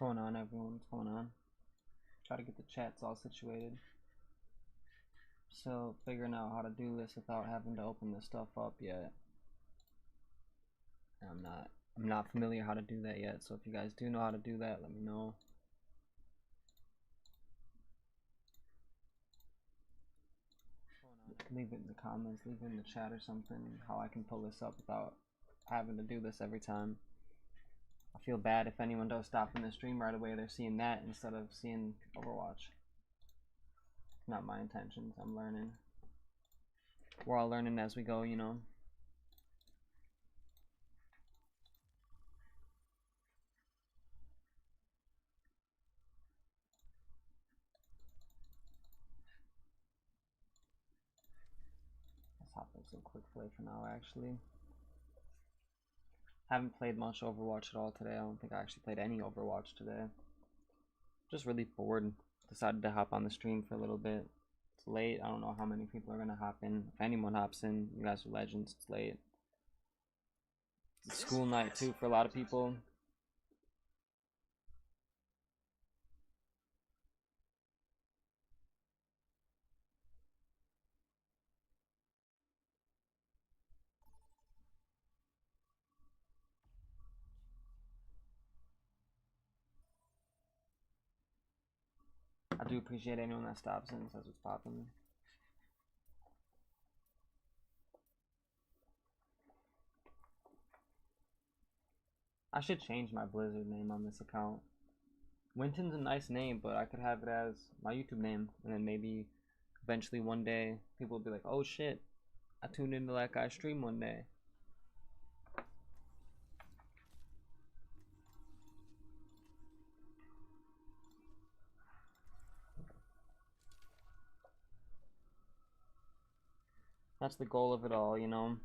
going on, everyone? What's going on? Try to get the chats all situated. So figuring out how to do this without having to open this stuff up yet. I'm not familiar how to do that yet. So if you guys do know how to do that, let me know. Leave it in the comments, leave it in the chat or something, how I can pull this up without having to do this every time. I feel bad if anyone does stop in the stream right away, they're seeing that instead of seeing Overwatch. Not my intentions, I'm learning. We're all learning as we go, you know. Let's hop into a quick play for now, actually. Haven't played much Overwatch at all today. I don't think I actually played any Overwatch today. Just really bored. Decided to hop on the stream for a little bit. It's late. I don't know how many people are gonna hop in. If anyone hops in, you guys are legends. It's late. It's a school night too for a lot of people. I do appreciate anyone that stops in and says what's popping. I should change my Blizzard name on this account. Winton's a nice name, but I could have it as my YouTube name, and then maybe eventually one day people will be like, oh shit, I tuned into that guy's stream one day. That's the goal of it all, you know.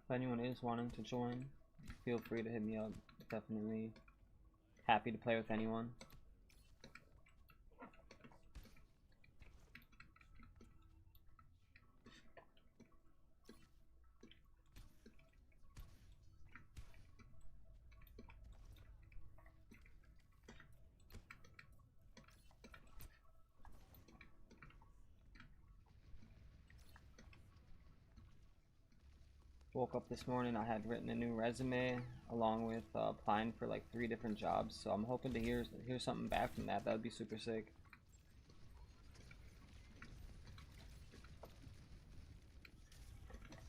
If anyone is wanting to join, feel free to hit me up. Definitely happy to play with anyone. Woke up this morning, I had written a new resume along with applying for like 3 different jobs, so I'm hoping to hear something back from that. That would be super sick.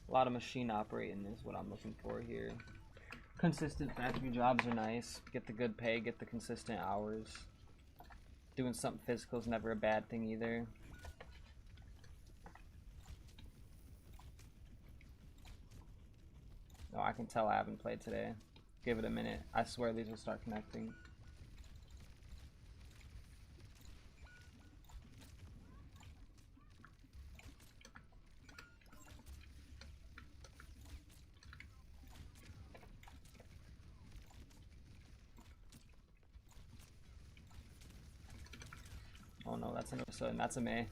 A lot of machine operating is what I'm looking for here. Consistent factory jobs are nice. Get the good pay, get the consistent hours. Doing something physical is never a bad thing either. Oh, I can tell I haven't played today. Give it a minute. I swear these will start connecting. Oh no, that's an episode. That's a May.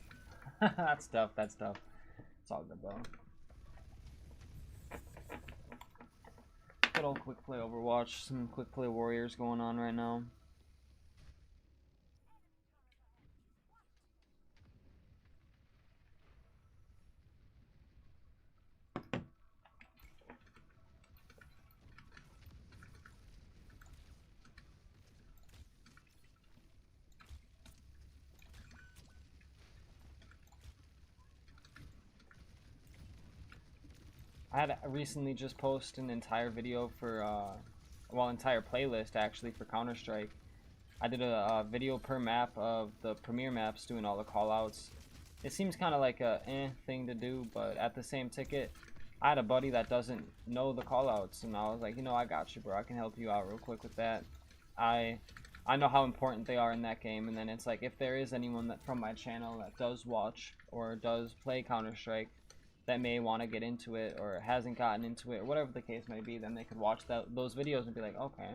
That's tough. That's tough. It's all good though. Good old quick play Overwatch. Some quick play warriors going on right now. I had recently just posted an entire video for, well, entire playlist actually for Counter-Strike. I did a video per map of the premier maps doing all the callouts. It seems kind of like a thing to do, but at the same ticket, I had a buddy that doesn't know the callouts, and I was like, you know, I got you, bro. I can help you out real quick with that. I know how important they are in that game, and then it's like, if there is anyone that from my channel that does watch or does play Counter-Strike that may want to get into it or hasn't gotten into it or whatever the case may be, then they could watch those videos and be like, okay,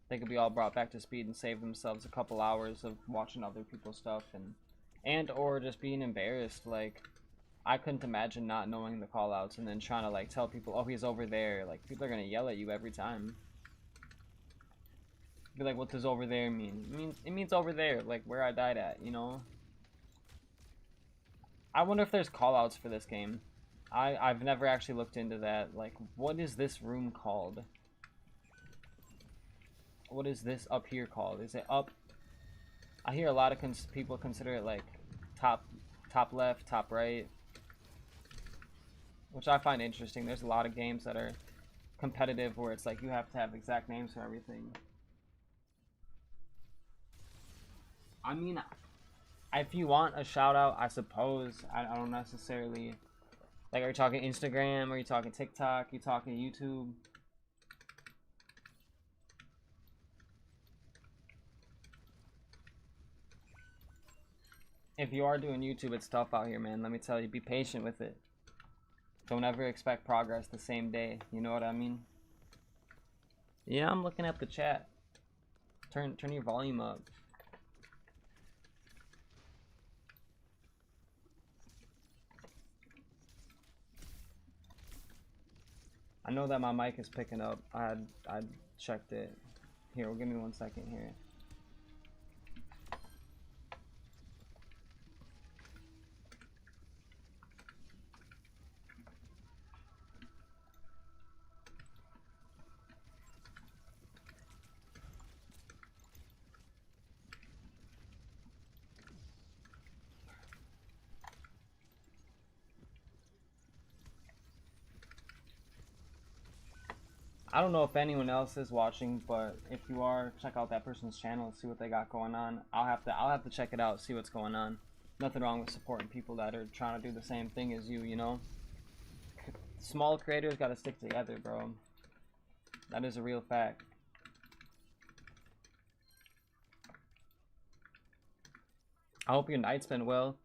they could be all brought back to speed and save themselves a couple hours of watching other people's stuff and or just being embarrassed. Like, I couldn't imagine not knowing the callouts and then trying to like tell people, oh, he's over there. Like, people are gonna yell at you every time. Be like, what does over there mean? It means over there, like where I died at, you know? I wonder if there's callouts for this game. I've never actually looked into that. Like, what is this room called? What is this up here called? Is it up? I hear a lot of people consider it like top left, top right, which I find interesting. There's a lot of games that are competitive where it's like you have to have exact names for everything. I mean, if you want a shout out, I suppose. I don't necessarily, like, are you talking Instagram? Are you talking TikTok? Are you talking YouTube? If you are doing YouTube, it's tough out here, man. Let me tell you, be patient with it. Don't ever expect progress the same day. You know what I mean? Yeah, I'm looking at the chat. Turn your volume up. I know that my mic is picking up. I checked it. Here, well, give me 1 second here. I don't know if anyone else is watching, but if you are, check out that person's channel, see what they got going on. I'll have to check it out, see what's going on. Nothing wrong with supporting people that are trying to do the same thing as you, you know? Small creators gotta stick together, bro. That is a real fact. I hope your night's been well.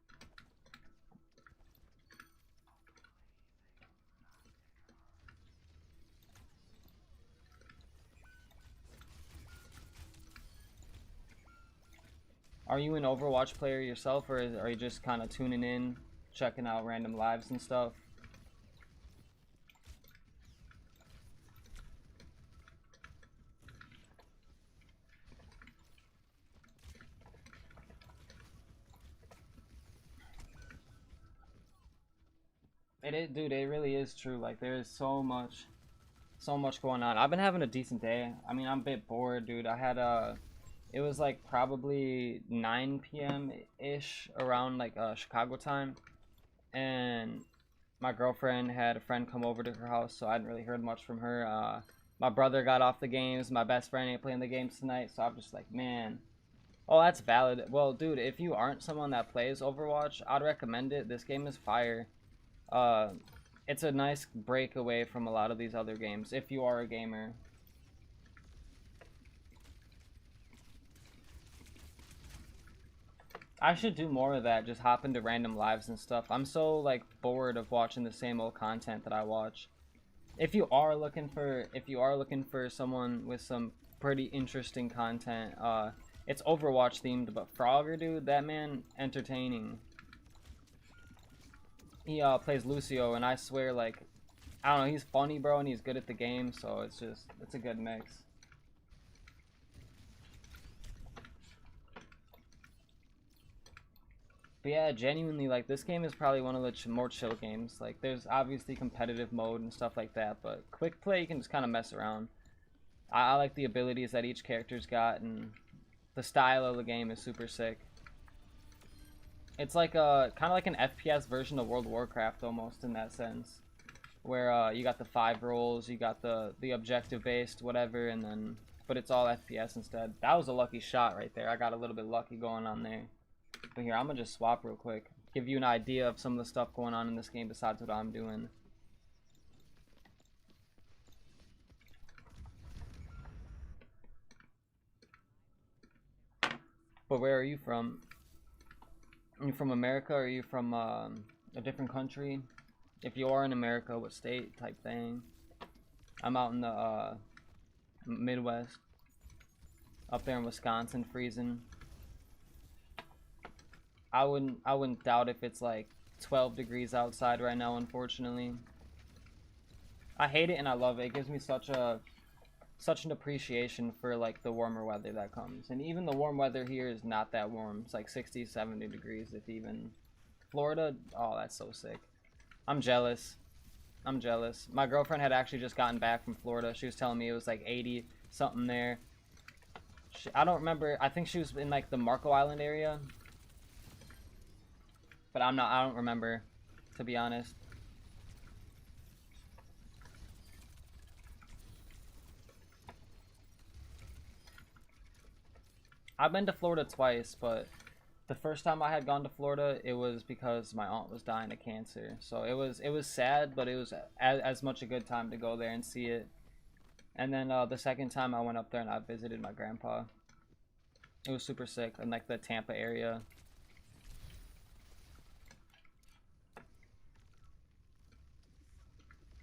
Are you an Overwatch player yourself, or are you just kind of tuning in, checking out random lives and stuff? It is, dude, it really is true. Like, there's so much going on. I've been having a decent day. I mean, I'm a bit bored, dude. I had it was like probably 9 p.m. ish around like Chicago time, and my girlfriend had a friend come over to her house, so I hadn't really heard much from her. My brother got off the games. My best friend ain't playing the games tonight, so I'm just like, man. Oh, that's valid. Well, dude, if you aren't someone that plays Overwatch, I'd recommend it. This game is fire. Uh, it's a nice break away from a lot of these other games if you are a gamer. I should do more of that, just hop into random lives and stuff. I'm so like bored of watching the same old content that I watch. If you are looking for someone with some pretty interesting content, it's Overwatch themed, but Frogger, dude, that man entertaining. He plays Lucio, and I swear, like, I don't know, he's funny, bro, and he's good at the game, so it's a good mix. But yeah, genuinely, like, this game is probably one of the more chill games. Like, there's obviously competitive mode and stuff like that, but quick play, you can just kind of mess around. I like the abilities that each character's got, and the style of the game is super sick. It's like a kind of like an FPS version of World of Warcraft almost in that sense, where you got the 5 roles, you got the objective based whatever, and then but it's all FPS instead. That was a lucky shot right there. I got a little bit lucky going on there. But here, I'm gonna just swap real quick, give you an idea of some of the stuff going on in this game besides what I'm doing. But where are you from? Are you from America, or are you from a different country? If you are in America, what state type thing? I'm out in the Midwest. Up there in Wisconsin, freezing. I wouldn't doubt if it's like 12 degrees outside right now, unfortunately. I hate it and I love it. It gives me such an appreciation for like the warmer weather that comes. And even the warm weather here is not that warm. It's like 60, 70 degrees if even. Florida, oh, that's so sick. I'm jealous. I'm jealous. My girlfriend had actually just gotten back from Florida. She was telling me it was like 80 something there. I don't remember. I think she was in like the Marco Island area. But I don't remember, to be honest. I've been to Florida twice, but the first time I had gone to Florida, it was because my aunt was dying of cancer. So it was sad, but it was as much a good time to go there and see it. And then the second time I went up there and I visited my grandpa. It was super sick in like the Tampa area.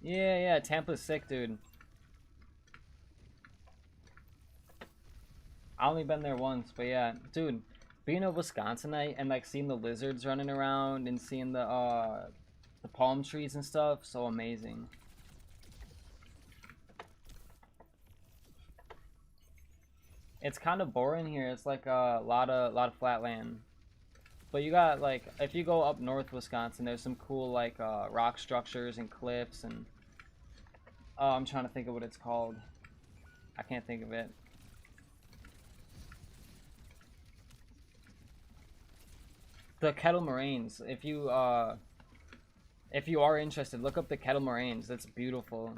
Yeah, Tampa's sick, dude. I only been there once, but yeah, dude, being a Wisconsinite and like seeing the lizards running around and seeing the palm trees and stuff, so amazing. It's kind of boring here. It's like a lot of flat land. But you got like, if you go up north Wisconsin, there's some cool like rock structures and cliffs and oh, I'm trying to think of what it's called. I can't think of it. The Kettle Moraines. If you are interested, look up the Kettle Moraines. That's beautiful.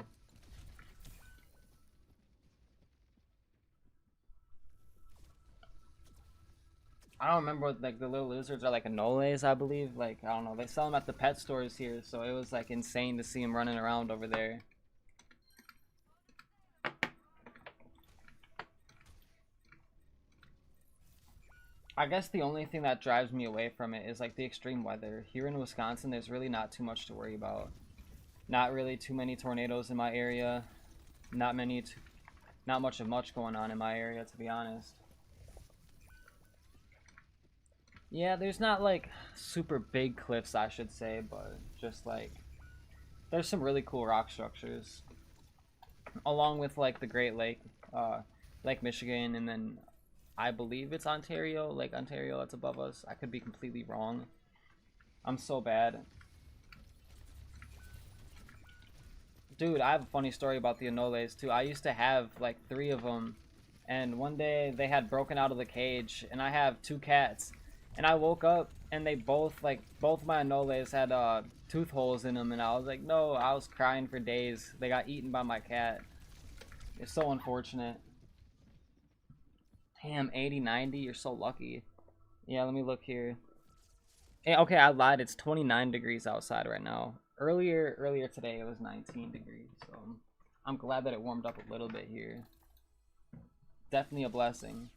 I don't remember what like the little lizards are, like anoles, I believe. Like I don't know. They sell them at the pet stores here, so it was like insane to see them running around over there. I guess the only thing that drives me away from it is like the extreme weather. Here in Wisconsin, there's really not too much to worry about. Not really too many tornadoes in my area. Not much of much going on in my area, to be honest. Yeah, there's not like super big cliffs, I should say, but just like there's some really cool rock structures. Along with like the Great Lake, Lake Michigan, and then I believe it's Ontario, Lake Ontario that's above us. I could be completely wrong. I'm so bad. Dude, I have a funny story about the anoles too. I used to have like 3 of them, and one day they had broken out of the cage, and I have 2 cats. And I woke up and they both my anoles had tooth holes in them, and I was like, no, I was crying for days. They got eaten by my cat. It's so unfortunate. Damn, 80, 90, you're so lucky. Yeah, let me look here. Hey, okay, I lied. It's 29 degrees outside right now. Earlier today it was 19 degrees, so I'm glad that it warmed up a little bit here. Definitely a blessing.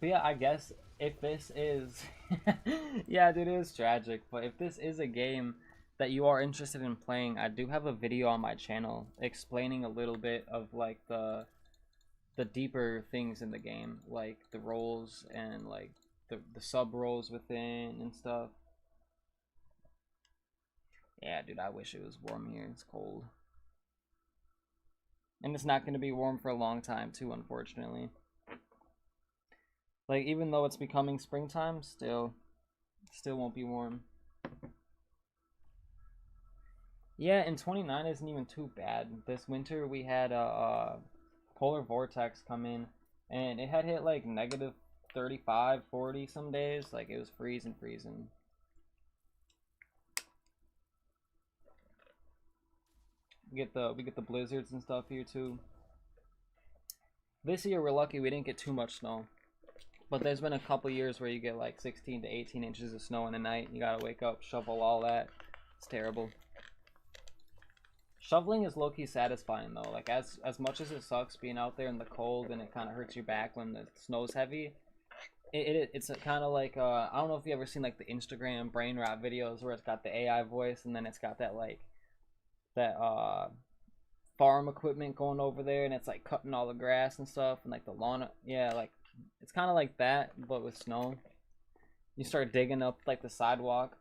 But yeah, I guess if this is yeah, dude, it is tragic, but if this is a game that you are interested in playing, I do have a video on my channel explaining a little bit of like the deeper things in the game, like the roles and like the sub roles within and stuff. Yeah, dude, I wish it was warm here. It's cold. And it's not going to be warm for a long time too, unfortunately. Like, even though it's becoming springtime, still won't be warm. Yeah, and 29 isn't even too bad. This winter we had a polar vortex come in, and it had hit like negative 35, 40 some days. Like, it was freezing. We get the blizzards and stuff here too. This year we're lucky we didn't get too much snow. But there's been a couple years where you get like 16 to 18 inches of snow in the night. You gotta wake up, shovel all that. It's terrible. Shoveling is low-key satisfying though. Like as much as it sucks being out there in the cold and it kind of hurts your back when the snow's heavy, it's kind of like I don't know if you ever seen like the Instagram brain rot videos where it's got the AI voice and then it's got that like that farm equipment going over there and it's like cutting all the grass and stuff and like the lawn. Yeah, like it's kind of like that but with snow. You start digging up like the sidewalk.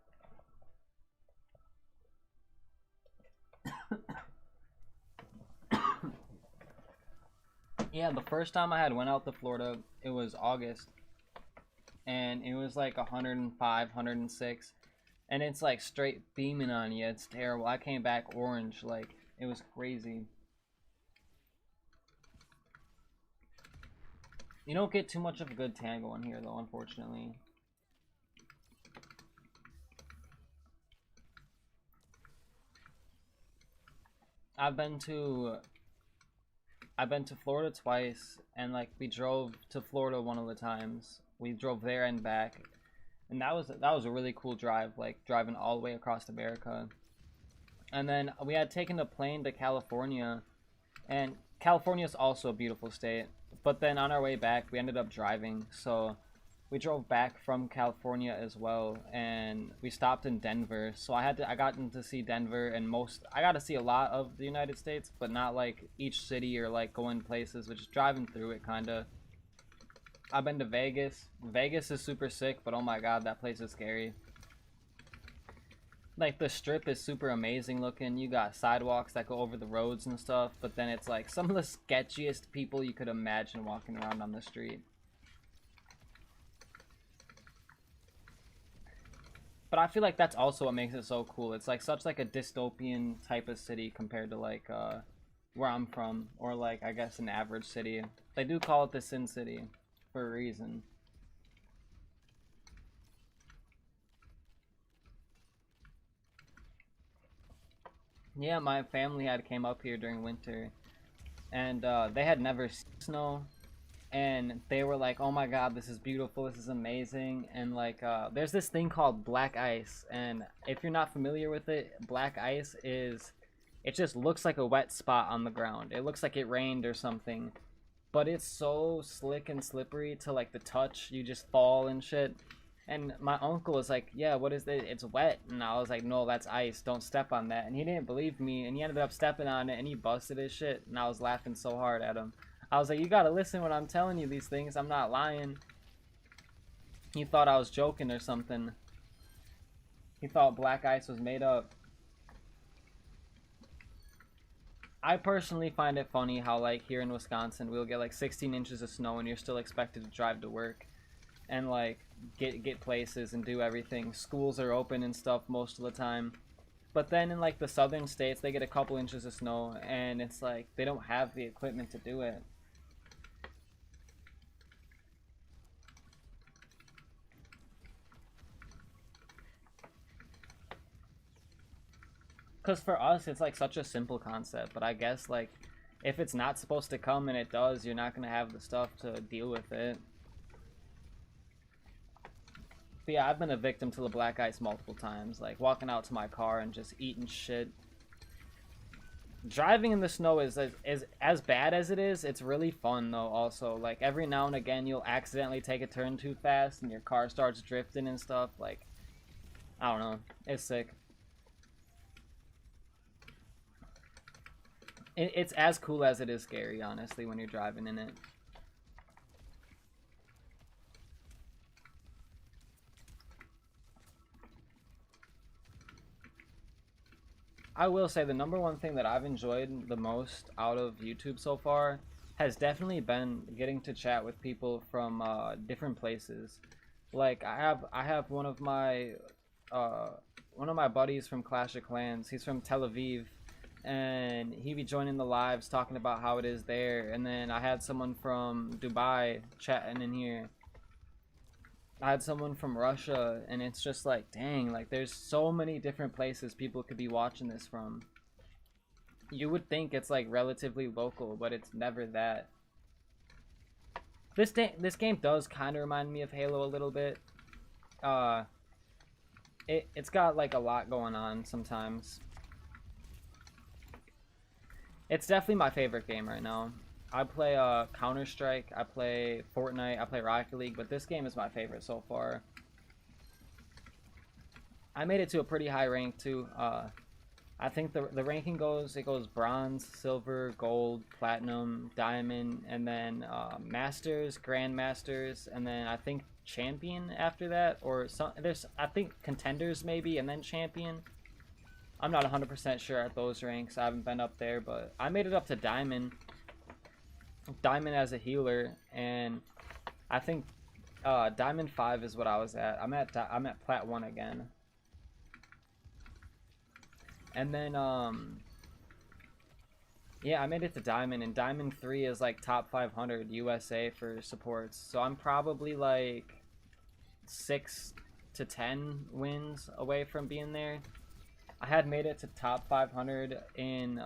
Yeah, the first time I had went out to Florida, it was August, and it was like 105, 106, and it's like straight beaming on you. It's terrible. I came back orange, like it was crazy. You don't get too much of a good tan going here though, unfortunately. I've been to Florida twice, and like we drove to Florida one of the times. We drove there and back, and that was a really cool drive, like driving all the way across America. And then we had taken a plane to California, and California is also a beautiful state. But then on our way back, we ended up driving, so we drove back from California as well, and we stopped in Denver. So I got to see Denver, and I got to see a lot of the United States, but not like each city or like going places, but just driving through it kind of. I've been to Vegas. Vegas is super sick, but oh my god, that place is scary. Like the strip is super amazing looking. You got sidewalks that go over the roads and stuff, but then it's like some of the sketchiest people you could imagine walking around on the street. But I feel like that's also what makes it so cool. It's like such like a dystopian type of city compared to like where I'm from, or like I guess an average city. They do call it the Sin City for a reason. Yeah, my family had came up here during winter, and they had never seen snow, and they were like, oh my god, this is beautiful, this is amazing. And like there's this thing called black ice, and if you're not familiar with it, black ice is, it just looks like a wet spot on the ground. It looks like it rained or something, but it's so slick and slippery to like the touch. You just fall and shit. And my uncle was like, yeah, what is it? It's wet. And I was like, no, that's ice. Don't step on that. And he didn't believe me, and he ended up stepping on it, and he busted his shit. And I was laughing so hard at him. I was like, you gotta listen when I'm telling you these things. I'm not lying. He thought I was joking or something. He thought black ice was made up. I personally find it funny how like here in Wisconsin, we'll get like 16 inches of snow and you're still expected to drive to work and like get places and do everything. Schools are open and stuff most of the time. But then in like the southern states, they get a couple inches of snow and it's like they don't have the equipment to do it. Because for us, it's like such a simple concept, but I guess like if it's not supposed to come and it does, you're not going to have the stuff to deal with it. But yeah, I've been a victim to the black ice multiple times, like walking out to my car and just eating shit. Driving in the snow is as bad as it is, it's really fun though also. Like every now and again you'll accidentally take a turn too fast and your car starts drifting and stuff. Like, I don't know, it's sick. It's as cool as it is scary, honestly, when you're driving in it. I will say the number one thing that I've enjoyed the most out of YouTube so far has definitely been getting to chat with people from different places. Like I have one of my buddies from Clash of Clans. He's from Tel Aviv, and he be joining the lives talking about how it is there. And then I had someone from Dubai chatting in here. I had someone from Russia, and it's just like, dang, like there's so many different places people could be watching this from. You would think it's like relatively local, but it's never that. This game does kind of remind me of Halo a little bit. It's got like a lot going on sometimes. It's definitely my favorite game right now. I play Counter-Strike, I play Fortnite, I play Rocket League, but this game is my favorite so far. I made it to a pretty high rank too. I think the ranking goes bronze, silver, gold, platinum, diamond, and then masters, grandmasters, and then I think champion after that, or some there's I think contenders maybe, and then champion. I'm not 100% sure at those ranks. I haven't been up there, but I made it up to diamond. Diamond as a healer, and I think diamond 5 is what I was at. I'm at plat 1 again. And then yeah, I made it to diamond, and diamond 3 is like top 500 USA for supports. So I'm probably like 6 to 10 wins away from being there. I had made it to top 500 in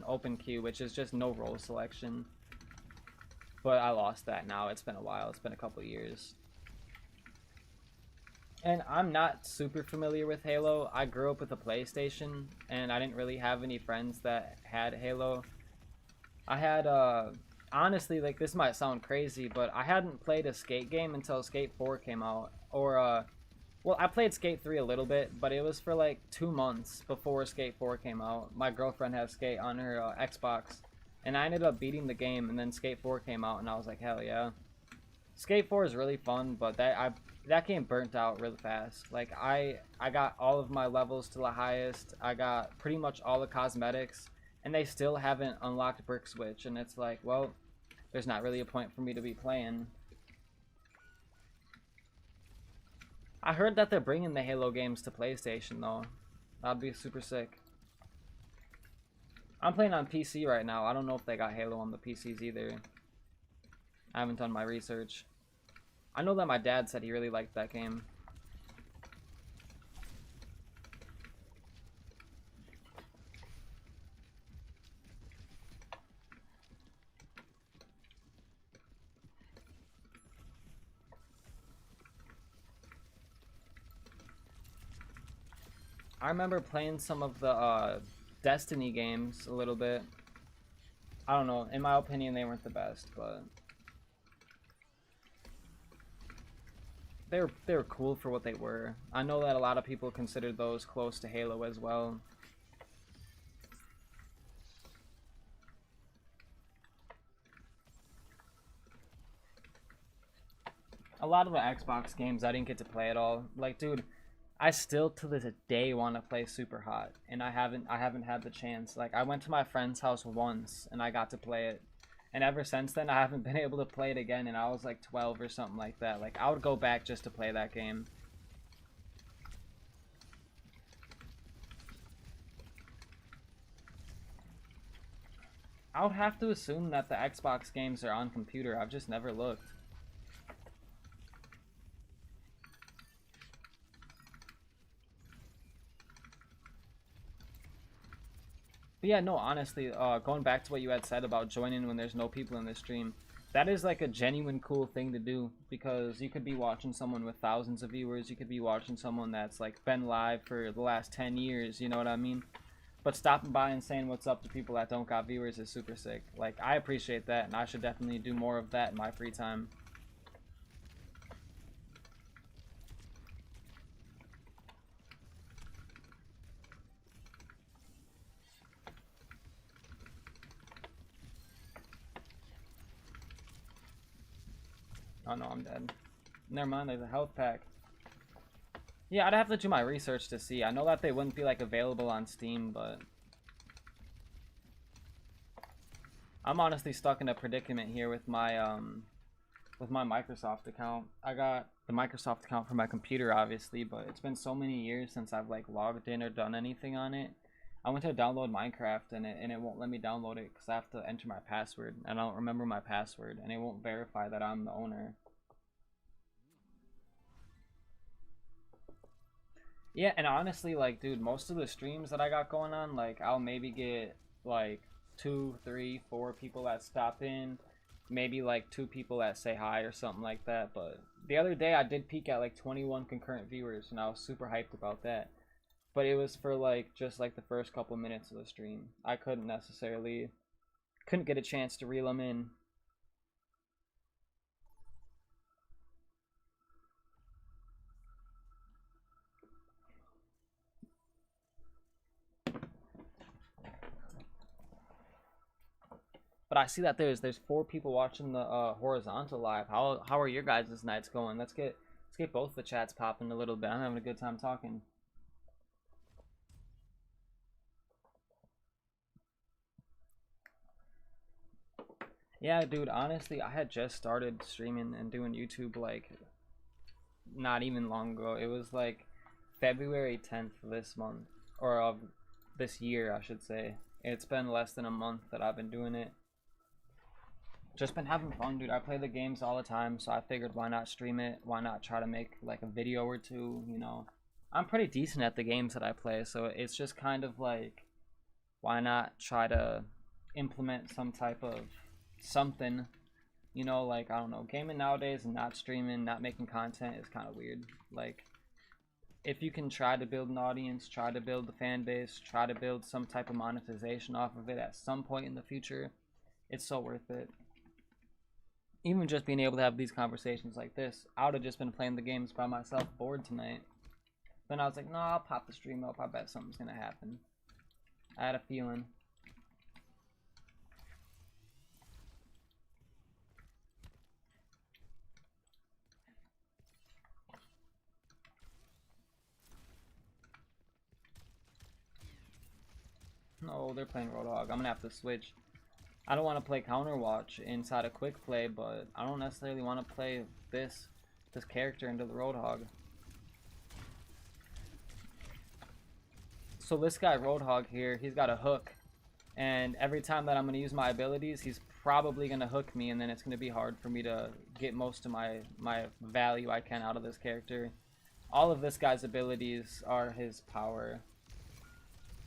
open queue, which is just no role selection. But I lost that now. It's been a while. It's been a couple years. And I'm not super familiar with Halo. I grew up with a PlayStation, and I didn't really have any friends that had Halo. I had, honestly, like, this might sound crazy, but I hadn't played a Skate game until Skate 4 came out. Or, well, I played Skate 3 a little bit, but it was for, like, 2 months before Skate 4 came out. My girlfriend has Skate on her Xbox, and I ended up beating the game, and then Skate 4 came out, and I was like, hell yeah. Skate 4 is really fun, but that game burnt out really fast. Like, I got all of my levels to the highest. I got pretty much all the cosmetics, and they still haven't unlocked Brick Switch, and it's like, well, there's not really a point for me to be playing. I heard that they're bringing the Halo games to PlayStation, though. That'd be super sick. I'm playing on PC right now. I don't know if they got Halo on the PCs either. I haven't done my research. I know that my dad said he really liked that game. I remember playing some of the Destiny games a little bit. I don't know. In my opinion, they weren't the best, but they were cool for what they were. I know that a lot of people consider those close to Halo as well. A lot of the Xbox games I didn't get to play at all. Like, dude, I still to this day want to play Super Hot, and I haven't had the chance. Like, I went to my friend's house once and I got to play it, and ever since then I haven't been able to play it again, and I was like 12 or something like that. Like, I would go back just to play that game. I would have to assume that the Xbox games are on computer. I've just never looked. But yeah, no, honestly, going back to what you had said about joining when there's no people in the stream, that is like a genuine cool thing to do, because you could be watching someone with thousands of viewers, you could be watching someone that's like been live for the last 10 years, you know what I mean? But stopping by and saying what's up to people that don't got viewers is super sick. Like, I appreciate that, and I should definitely do more of that in my free time. Oh no, I'm dead. Never mind, there's a health pack. Yeah, I'd have to do my research to see. I know that they wouldn't be like available on Steam, but I'm honestly stuck in a predicament here with my Microsoft account. I got the Microsoft account for my computer, obviously, but it's been so many years since I've like logged in or done anything on it. I went to download Minecraft and it won't let me download it because I have to enter my password, and I don't remember my password, and it won't verify that I'm the owner. Yeah, and honestly, like, dude, most of the streams that I got going on, like, I'll maybe get like 2, 3, 4 people that stop in, maybe like 2 people that say hi or something like that. But the other day I did peak at like 21 concurrent viewers, and I was super hyped about that. but it was for like just like the first couple minutes of the stream. I couldn't get a chance to reel them in. But I see that there's 4 people watching the horizontal live. How are your guys' nights going? Let's get both the chats popping a little bit. I'm having a good time talking. Yeah, dude, honestly, I had just started streaming and doing YouTube like not even long ago. It was like February 10th this month, or of this year, I should say. It's been less than a month that I've been doing it. Just been having fun, dude. I play the games all the time, so I figured why not stream it? Why not try to make like a video or two, you know? I'm pretty decent at the games that I play, so it's just kind of like, why not try to implement some type of something, you know? Like, I don't know, gaming nowadays and not streaming, not making content is kind of weird. Like, if you can try to build an audience, try to build a fan base, try to build some type of monetization off of it at some point in the future, it's so worth it. Even just being able to have these conversations like this, I would have just been playing the games by myself, bored tonight. Then I was like, no, I'll pop the stream up. I bet something's gonna happen. I had a feeling. No, they're playing Roadhog. I'm gonna have to switch. I don't want to play Counterwatch inside a quick play, but I don't necessarily want to play this character into the Roadhog. So this guy Roadhog here, he's got a hook, and every time that I'm going to use my abilities, he's probably going to hook me, and then it's going to be hard for me to get most of my value I can out of this character. All of this guy's abilities are his power,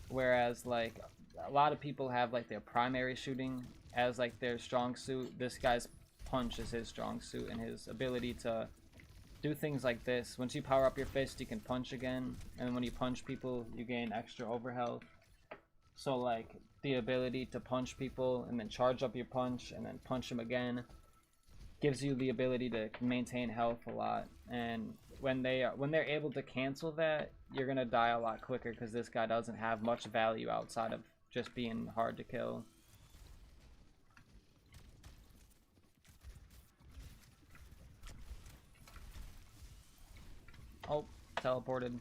whereas like a lot of people have like their primary shooting as like their strong suit. This guy's punch is his strong suit, and his ability to do things like this. Once you power up your fist, you can punch again, and when you punch people, you gain extra overhealth. So like the ability to punch people and then charge up your punch and then punch them again gives you the ability to maintain health a lot. And when they're able to cancel that, you're gonna die a lot quicker, because this guy doesn't have much value outside of just being hard to kill. Oh, teleported.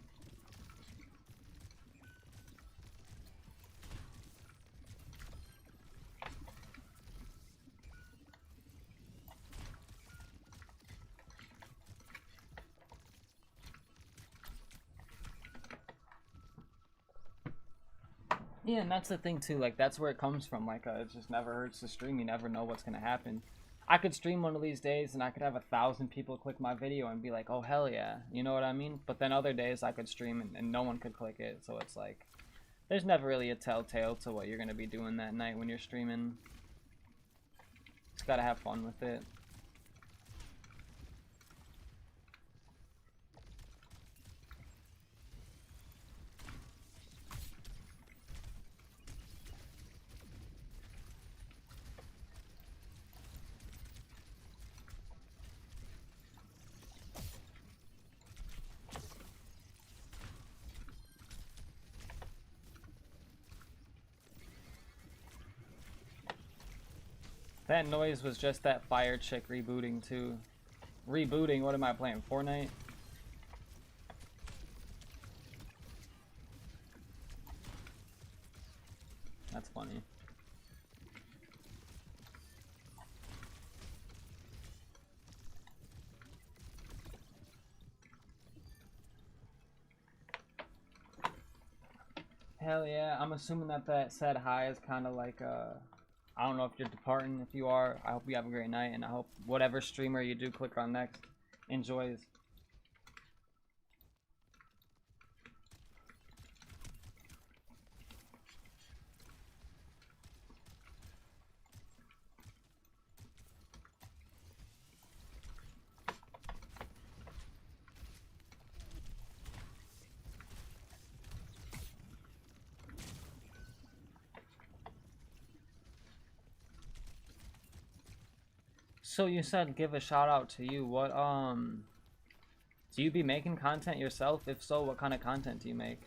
Yeah, and that's the thing too, like that's where it comes from. Like it just never hurts to stream. You never know what's gonna happen. I could stream one of these days and I could have 1,000 people click my video and be like, oh hell yeah, you know what I mean? But then other days I could stream and no one could click it. So it's like, there's never really a telltale to what you're gonna be doing that night when you're streaming. Just gotta have fun with it. That noise was just that fire chick rebooting too. Rebooting? What am I playing? Fortnite? That's funny. Hell yeah, I'm assuming that said hi is kind of like I don't know if you're departing. If you are, I hope you have a great night, and I hope whatever streamer you do click on next enjoys. So you said give a shout out to you. What do you be making content yourself? If so, what kind of content do you make?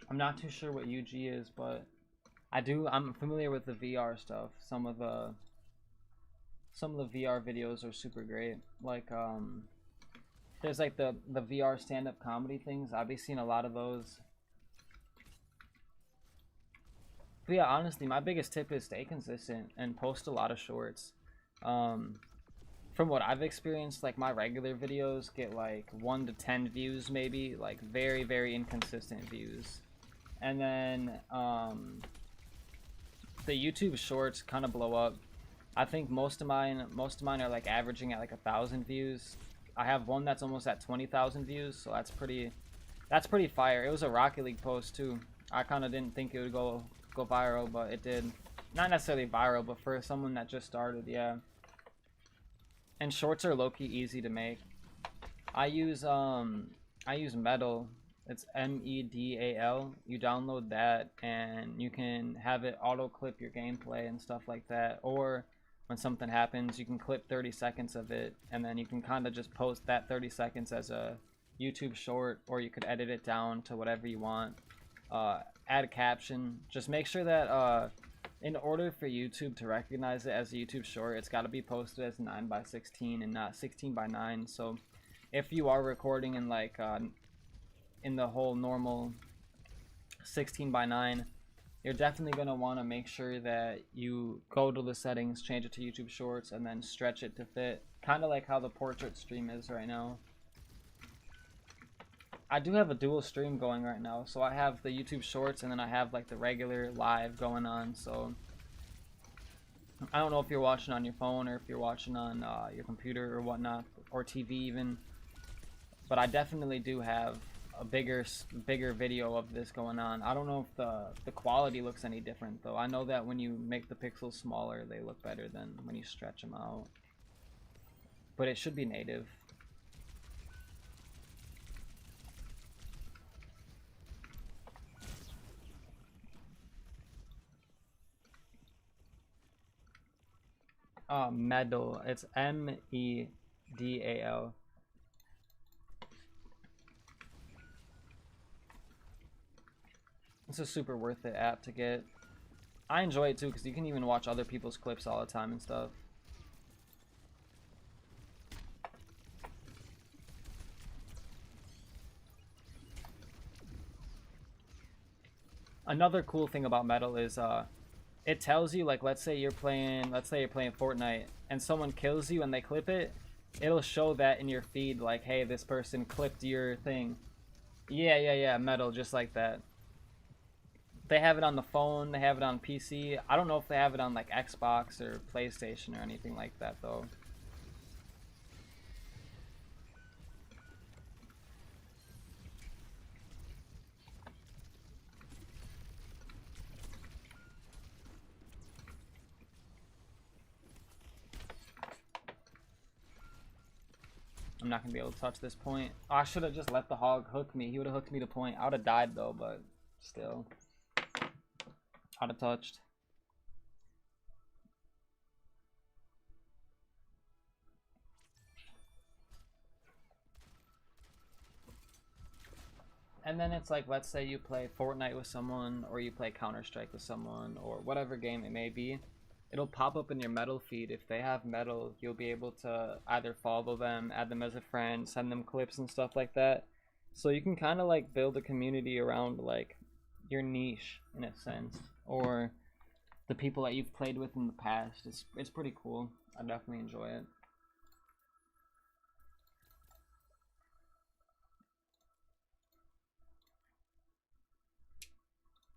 I'm not too sure what UG is, but I'm familiar with the VR stuff. Some of the VR videos are super great. Like there's like the VR stand-up comedy things. I've been seeing a lot of those. But yeah, honestly, my biggest tip is stay consistent and post a lot of shorts. From what I've experienced, like my regular videos get like 1 to 10 views, maybe, like very, very inconsistent views. And then the YouTube shorts kind of blow up. I think most of mine are like averaging at like 1,000 views. I have one that's almost at 20,000 views, so that's pretty fire. It was a Rocket League post too. I kind of didn't think it would go viral, but it did. Not necessarily viral, but for someone that just started, yeah. And shorts are low-key easy to make. I use Metal. It's MEDAL. You download that and you can have it auto clip your gameplay and stuff like that. Or when something happens, you can clip 30 seconds of it, and then you can kind of just post that 30 seconds as a YouTube short, or you could edit it down to whatever you want. Add a caption. Just make sure that in order for YouTube to recognize it as a YouTube short, it's got to be posted as 9:16 and not 16:9. So if you are recording in like in the whole normal 16:9, you're definitely going to want to make sure that you go to the settings, change it to YouTube Shorts, and then stretch it to fit. Kind of like how the portrait stream is right now. I do have a dual stream going right now, so I have the YouTube Shorts and then I have like the regular live going on. So I don't know if you're watching on your phone or if you're watching on your computer or whatnot, or TV even, but I definitely do have a bigger video of this going on. I don't know if the quality looks any different though. I know that when you make the pixels smaller, they look better than when you stretch them out, but it should be native. Medal. It's MEDAL. It's a super worth it app to get. I enjoy it too because you can even watch other people's clips all the time and stuff. Another cool thing about Medal is it tells you, like, let's say you're playing Fortnite and someone kills you and they clip it, it'll show that in your feed, like, hey, this person clipped your thing. Yeah, Metal, just like that. They have it on the phone, they have it on PC. I don't know if they have it on like Xbox or PlayStation or anything like that though. I'm not gonna be able to touch this point. Oh, I should have just let the hog hook me. He would have hooked me to point. I would have died though, but still. I'd have touched. And then it's like, let's say you play Fortnite with someone, or you play Counter-Strike with someone, or whatever game it may be. It'll pop up in your Metal feed. If they have Metal, you'll be able to either follow them, add them as a friend, send them clips and stuff like that. So you can kind of like build a community around like your niche in a sense, or the people that you've played with in the past. It's pretty cool. I definitely enjoy it.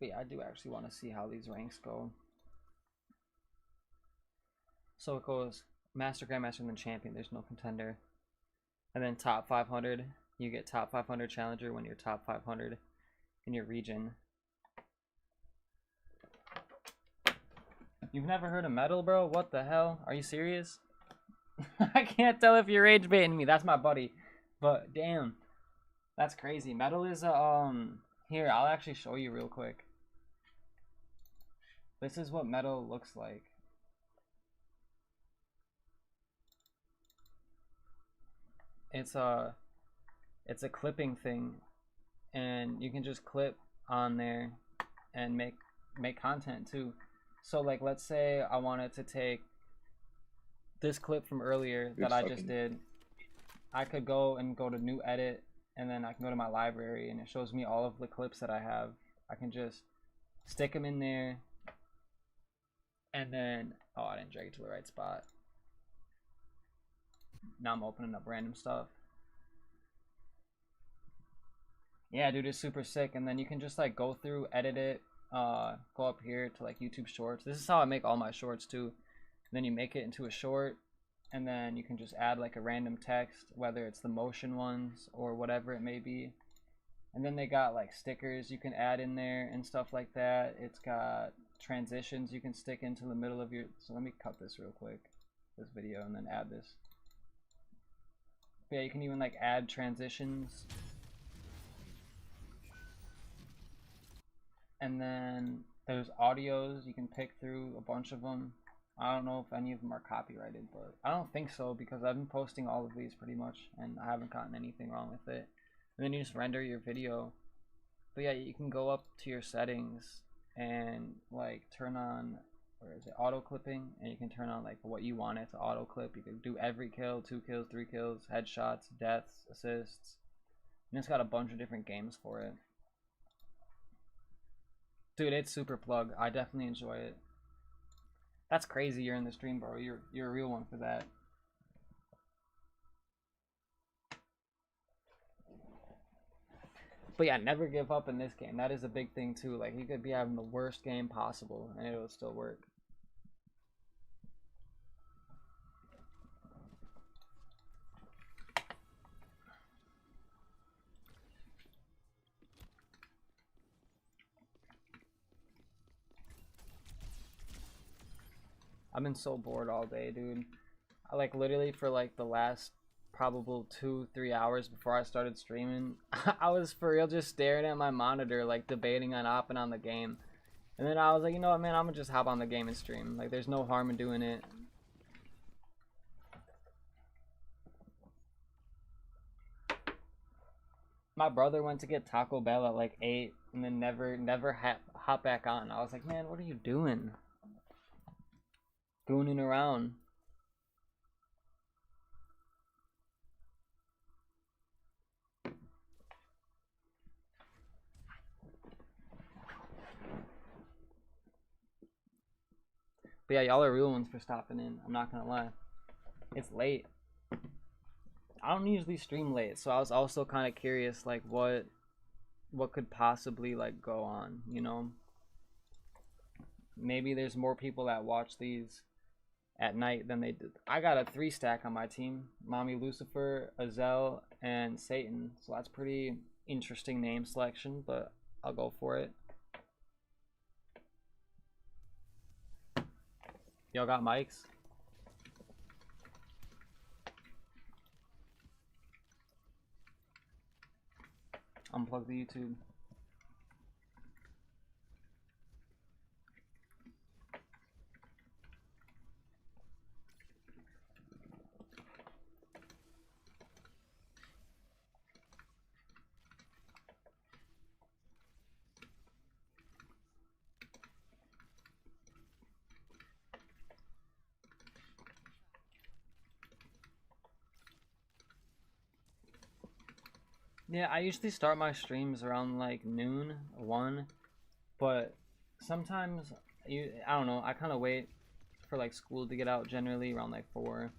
But yeah, I do actually want to see how these ranks go. So it goes Master, Grandmaster, and then Champion. There's no contender. And then top 500. You get top 500 Challenger when you're top 500 in your region. You've never heard of Metal, bro? What the hell? Are you serious? I can't tell if you're rage baiting me. That's my buddy. But damn. That's crazy. Metal is a here, I'll actually show you real quick. This is what Metal looks like. It's a clipping thing, and you can just clip on there and make content too. So like, let's say I wanted to take this clip from earlier that I just did. I could go to new edit, and then I can go to my library, and it shows me all of the clips that I have. I can just stick them in there, and then, oh, I didn't drag it to the right spot. Now I'm opening up random stuff. Yeah, dude, it's super sick. And then you can just like go through, edit it, go up here to like YouTube Shorts. This is how I make all my shorts too. And then you make it into a short, and then you can just add like a random text, whether it's the motion ones or whatever it may be. And then they got like stickers you can add in there and stuff like that. It's got transitions you can stick into the middle of your, so let me cut this real quick, this video, and then add this. But yeah, you can even like add transitions. And then there's audios, you can pick through a bunch of them. I don't know if any of them are copyrighted, but I don't think so, because I've been posting all of these pretty much and I haven't gotten anything wrong with it. And then you just render your video. But yeah, you can go up to your settings and like turn on, where is it, auto clipping, and you can turn on like what you want it to auto clip. You can do every kill, 2 kills, 3 kills, headshots, deaths, assists, and it's got a bunch of different games for it. Dude, it's super plug. I definitely enjoy it. That's crazy you're in the stream, bro. You're a real one for that. But yeah, never give up in this game. That is a big thing too. Like, you could be having the worst game possible and it will still work. I've been so bored all day, dude. I like literally for like the last probable 2-3 hours before I started streaming, I was for real just staring at my monitor, like debating on hopping on the game. And then I was like, you know what, man, I'm gonna just hop on the game and stream. Like, there's no harm in doing it. My brother went to get Taco Bell at like 8 and then never hop back on. I was like, man, what are you doing? Gooning around. But yeah, y'all are real ones for stopping in. I'm not gonna lie. It's late. I don't usually stream late, so I was also kind of curious, like what could possibly like go on, you know? Maybe there's more people that watch these at night than they did. I got a 3-stack on my team: Mommy Lucifer, Azel, and Satan. So that's pretty interesting name selection, but I'll go for it. Y'all got mics? Unplug the YouTube. Yeah, I usually start my streams around like noon, 1, but sometimes I don't know. I kind of wait for like school to get out generally around like 4.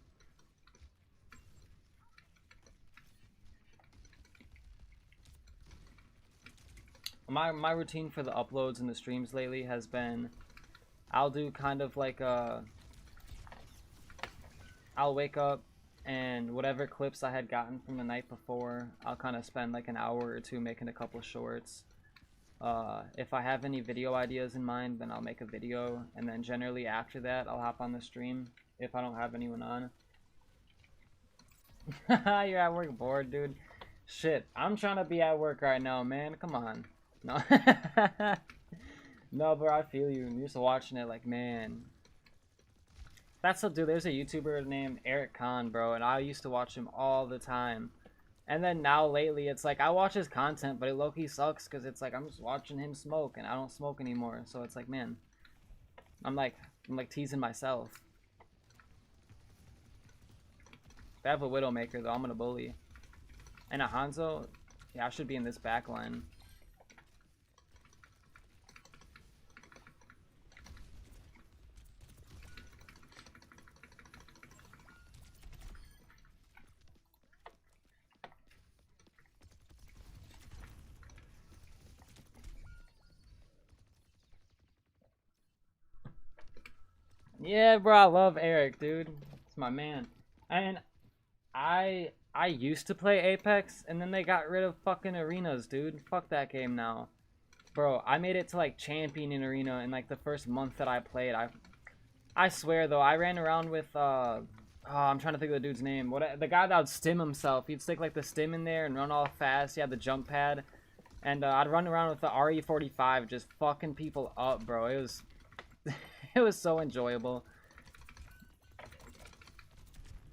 My routine for the uploads and the streams lately has been, I'll do kind of like I'll wake up and whatever clips I had gotten from the night before, I'll kind of spend like an hour or 2 making a couple shorts. If I have any video ideas in mind, then I'll make a video, and then generally after that I'll hop on the stream if I don't have anyone on. You're at work bored, dude. Shit, I'm trying to be at work right now, man. Come on. No. No, bro, I feel you. You're just watching it like, man. That's a dude. There's a YouTuber named Eric Khan, bro, and I used to watch him all the time. And then now lately, it's like I watch his content, but it low-key sucks because it's like I'm just watching him smoke, and I don't smoke anymore. So it's like, man, I'm like teasing myself. If I have a Widowmaker, though, I'm gonna bully. And a Hanzo, yeah, I should be in this back line. Yeah, bro, I love Eric, dude. It's my man. And I used to play Apex, and then they got rid of fucking arenas, dude. Fuck that game now. Bro, I made it to like champion in arena in like the first month that I played. I swear though, I ran around with oh, I'm trying to think of the dude's name. The guy that would stim himself. He'd stick like the stim in there and run all fast. He had the jump pad. And I'd run around with the RE45 just fucking people up, bro. It was it was so enjoyable.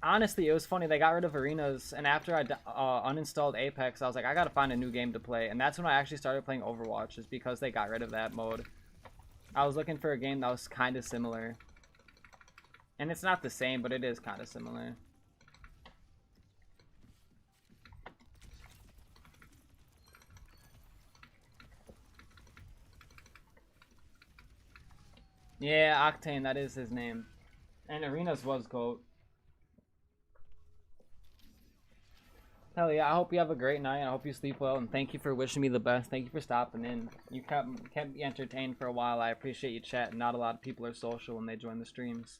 Honestly, it was funny. They got rid of arenas, and after I uninstalled Apex, I was like, I gotta find a new game to play. And that's when I actually started playing Overwatch, is because they got rid of that mode. I was looking for a game that was kind of similar. And it's not the same, but it is kind of similar. Yeah, Octane, that is his name. And Arenas was GOAT. Hell yeah, I hope you have a great night. I hope you sleep well, and thank you for wishing me the best. Thank you for stopping in. You kept me entertained for a while. I appreciate you chatting. Not a lot of people are social when they join the streams.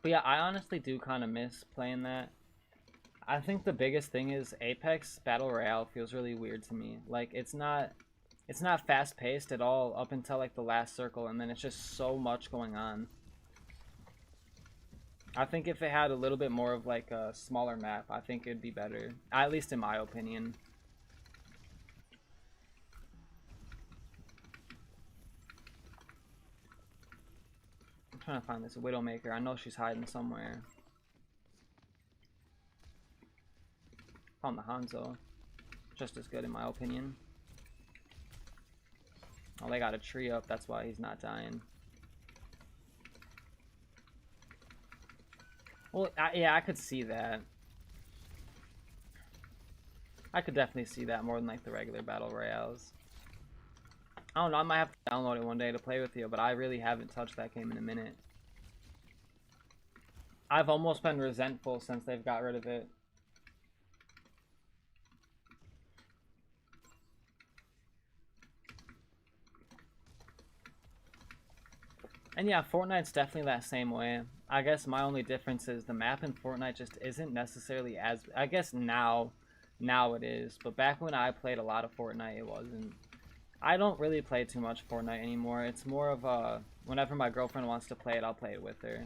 But yeah, I honestly do kind of miss playing that. I think the biggest thing is Apex Battle Royale feels really weird to me. Like, it's not fast paced at all up until like the last circle, and then it's just so much going on. I think if it had a little bit more of like a smaller map, I think it'd be better, at least in my opinion. I'm trying to find this Widowmaker. I know she's hiding somewhere. Found the Hanzo. Just as good in my opinion. Oh, they got a tree up. That's why he's not dying. Well, yeah, I could see that. I could definitely see that more than like the regular Battle Royales. I don't know. I might have to download it one day to play with you, but I really haven't touched that game in a minute. I've almost been resentful since they've got rid of it. And yeah, Fortnite's definitely that same way. I guess my only difference is the map in Fortnite just isn't necessarily as... I guess now it is. But back when I played a lot of Fortnite, it wasn't. I don't really play too much Fortnite anymore. It's more of a... Whenever my girlfriend wants to play it, I'll play it with her.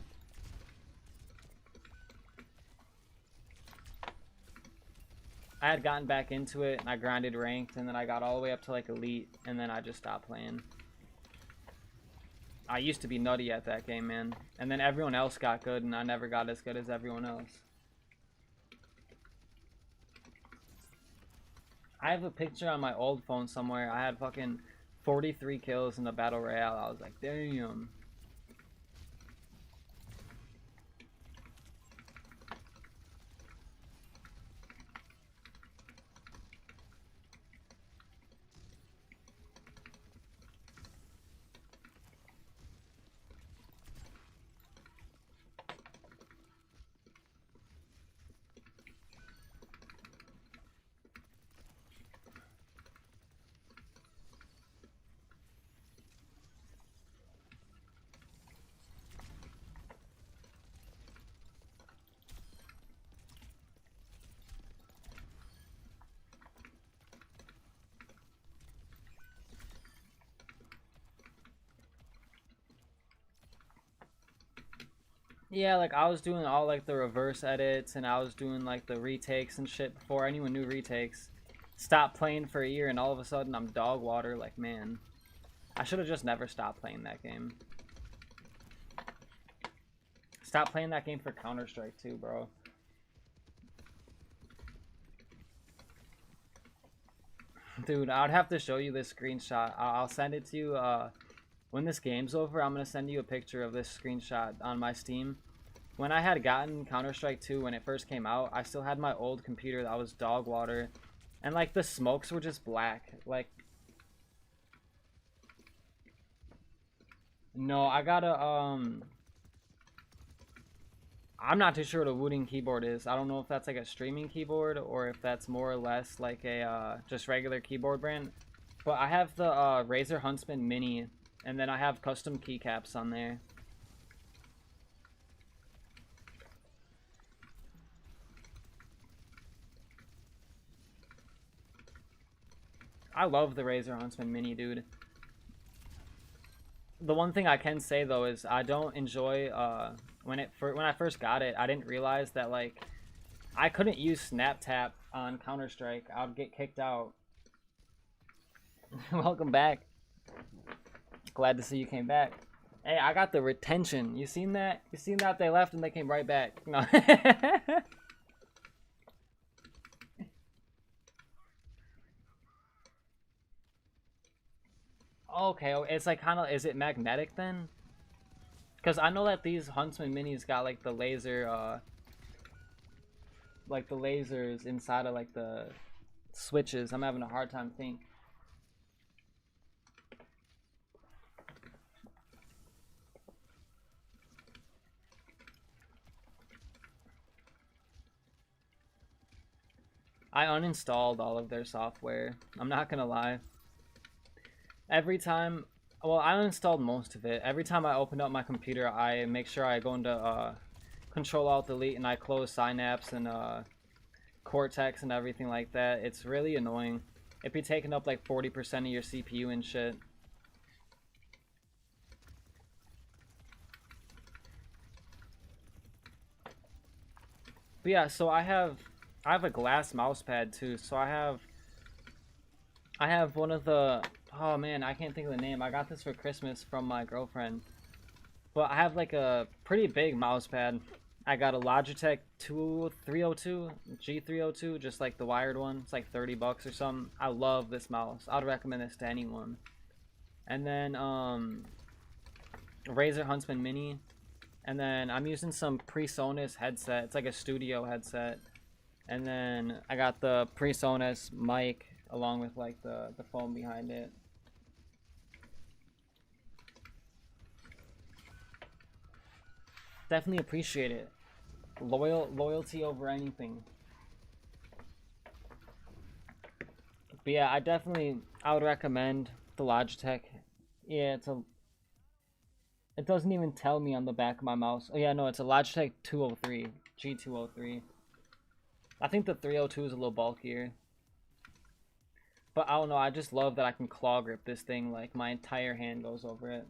I had gotten back into it, and I grinded ranked, and then I got all the way up to like elite, and then I just stopped playing. I used to be nutty at that game, man. And then everyone else got good, and I never got as good as everyone else. I have a picture on my old phone somewhere. I had fucking 43 kills in the Battle Royale. I was like, damn. Yeah, like I was doing all like the reverse edits and I was doing like the retakes and shit before anyone knew retakes. Stopped playing for a year and all of a sudden I'm dog water. Like, man, I should have just never stopped playing that game. Stop playing that game for Counter-Strike too, bro. Dude, I'd have to show you this screenshot. I'll send it to you when this game's over. I'm gonna send you a picture of this screenshot on my Steam. When I had gotten Counter-Strike 2 when it first came out, I still had my old computer that was dog water. And like the smokes were just black. Like, no, I got a I'm not too sure what a Wooting keyboard is. I don't know if that's like a streaming keyboard or if that's more or less like a just regular keyboard brand. But I have the Razer Huntsman Mini, and then I have custom keycaps on there. I love the Razer Huntsman Mini, dude. The one thing I can say though is I don't enjoy when I first got it, I didn't realize that like I couldn't use Snap Tap on Counter-Strike. I would get kicked out. Welcome back. Glad to see you came back. Hey, I got the retention. You seen that? You seen that? They left and they came right back. No. Okay, it's like kind of, is it magnetic then? Because I know that these Huntsman Minis got like the laser, like the lasers inside of like the switches. I'm having a hard time thinking. I uninstalled all of their software. I'm not gonna lie. Every time, well, I uninstalled most of it. Every time I open up my computer, I make sure I go into Control-Alt-Delete and I close Synapse and Cortex and everything like that. It's really annoying. It'd be taking up like 40% of your CPU and shit. But yeah, so I have a glass mouse pad too. So I have one of the, oh man, I can't think of the name. I got this for Christmas from my girlfriend. But I have like a pretty big mouse pad. I got a Logitech 302, G302, just like the wired one. It's like 30 bucks or something. I love this mouse. I'd recommend this to anyone. And then Razer Huntsman Mini. And then I'm using some PreSonus headset. It's like a studio headset. And then I got the PreSonus mic along with like the foam behind it. Definitely appreciate it. Loyalty over anything. But yeah, I would recommend the Logitech. Yeah, it doesn't even tell me on the back of my mouse. Oh yeah, no, it's a Logitech 203, G203. I think the 302 is a little bulkier. But I don't know, I just love that I can claw grip this thing, like my entire hand goes over it.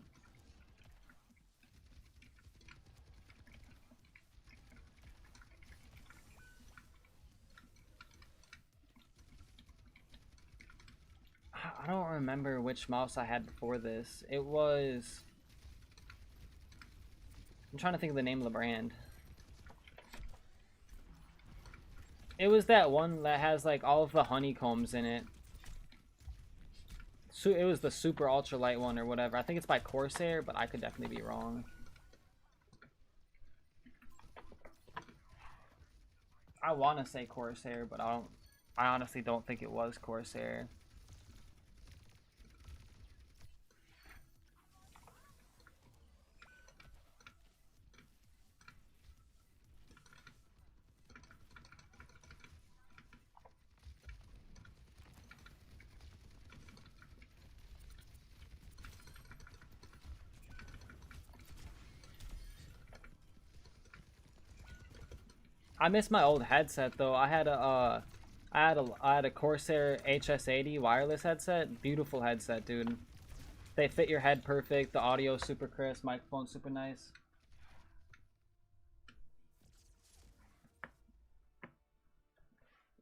I don't remember which mouse I had before this. It was... I'm trying to think of the name of the brand. It was that one that has like all of the honeycombs in it. So it was the super ultra light one or whatever. I think it's by Corsair, but I could definitely be wrong. I want to say Corsair, but I honestly don't think it was Corsair. I miss my old headset though. I had a Corsair HS80 wireless headset. Beautiful headset, dude. They fit your head perfect. The audio super crisp. Microphone super nice.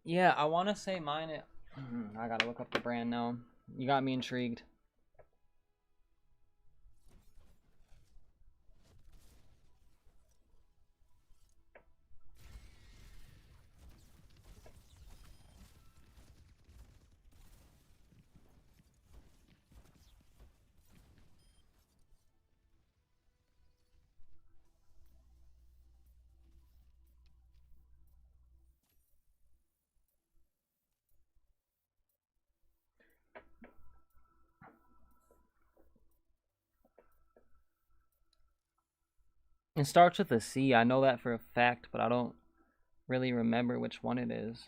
Yeah, I want to say mine. I gotta look up the brand now. You got me intrigued. It starts with a C. I know that for a fact, but I don't really remember which one it is.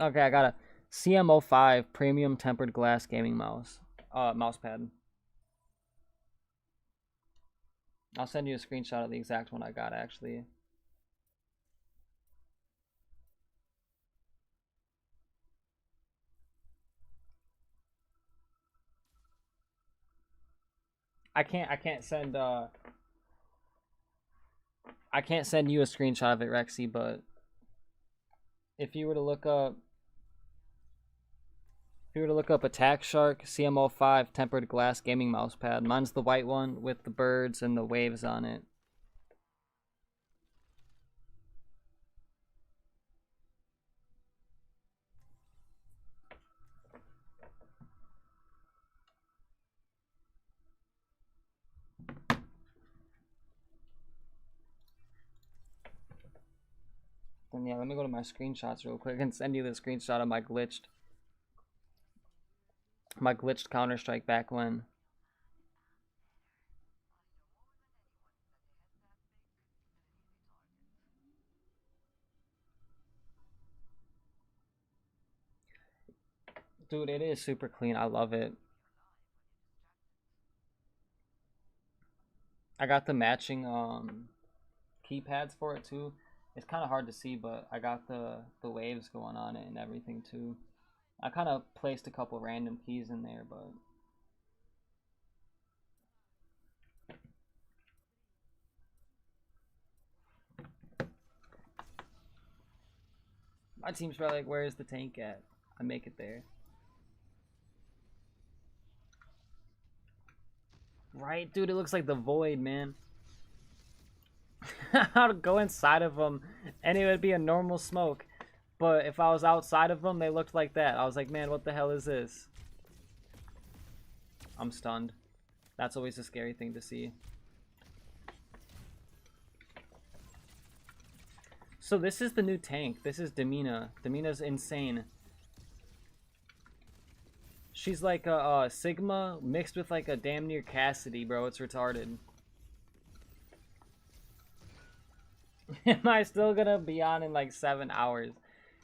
Okay, I got a CM05 premium tempered glass gaming mouse. Mouse pad. I'll send you a screenshot of the exact one I got, actually. I can't send you a screenshot of it, Rexy, but if you were to look up Attack Shark CM05 tempered glass gaming mouse pad, mine's the white one with the birds and the waves on it. Then yeah, let me go to my screenshots real quick and send you the screenshot of my glitched Counter-Strike back when. Dude, it is super clean. I love it. I got the matching keypads for it too. It's kind of hard to see, but I got the waves going on it and everything too. I kind of placed a couple random keys in there, but my team's probably like, where's the tank at? I make it there. Right, dude, it looks like the void, man. I'd go inside of them and it would be a normal smoke. But if I was outside of them, they looked like that. I was like, man, what the hell is this? I'm stunned. That's always a scary thing to see. So this is the new tank. This is Demina. Demina's insane. She's like a Sigma mixed with like a damn near Cassidy, bro. It's retarded. Am I still gonna be on in like 7 hours?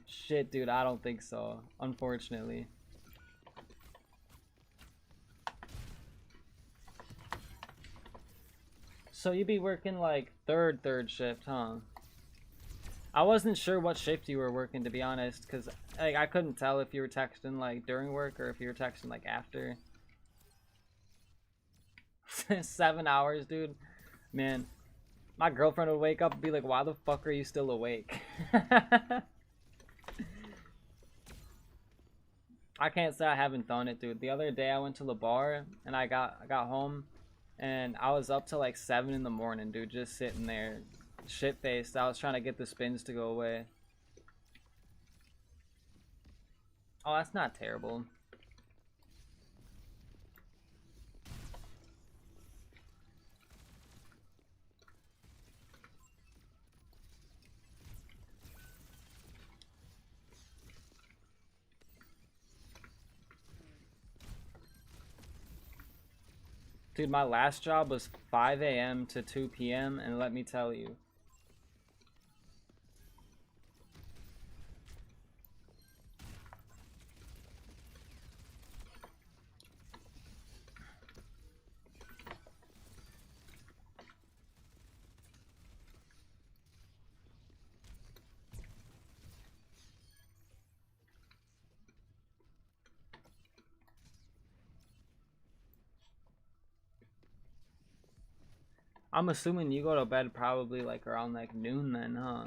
Shit, dude, I don't think so, unfortunately. So you be working like third shift, huh? I wasn't sure what shift you were working, to be honest, because like, I couldn't tell if you were texting like during work or if you were texting like after. 7 hours, dude. Man, my girlfriend would wake up and be like, why the fuck are you still awake? I can't say I haven't done it, dude. The other day I went to the bar and I got home and I was up till like 7 in the morning, dude, just sitting there shit faced. I was trying to get the spins to go away. Oh, that's not terrible. Dude, my last job was 5 a.m. to 2 p.m. and let me tell you, I'm assuming you go to bed probably like around like noon then, huh?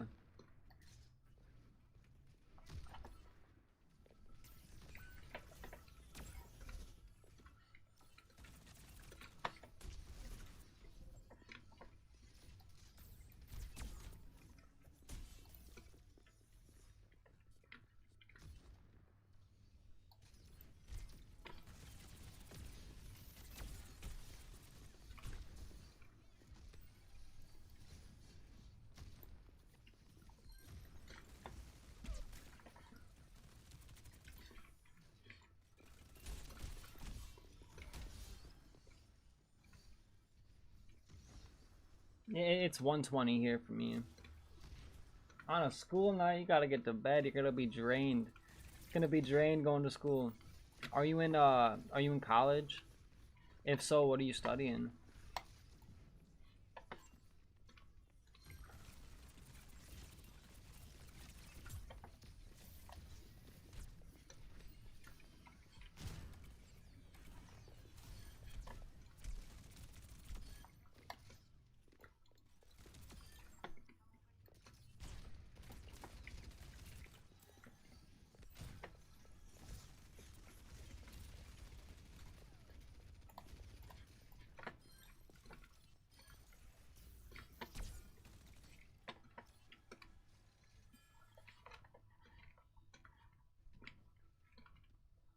It's 1:20 here for me. On a school night, you gotta get to bed. You're gonna be drained. Gonna be drained going to school. Are you in college? If so, what are you studying?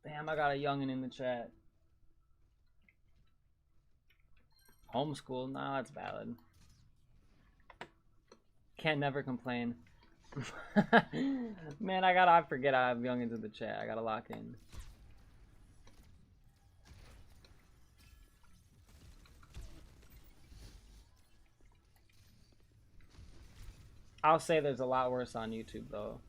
Damn, I got a youngin' in the chat. Homeschool? Nah, that's valid. Can't never complain. Man, I forget I have youngins in the chat. I gotta lock in. I'll say there's a lot worse on YouTube though.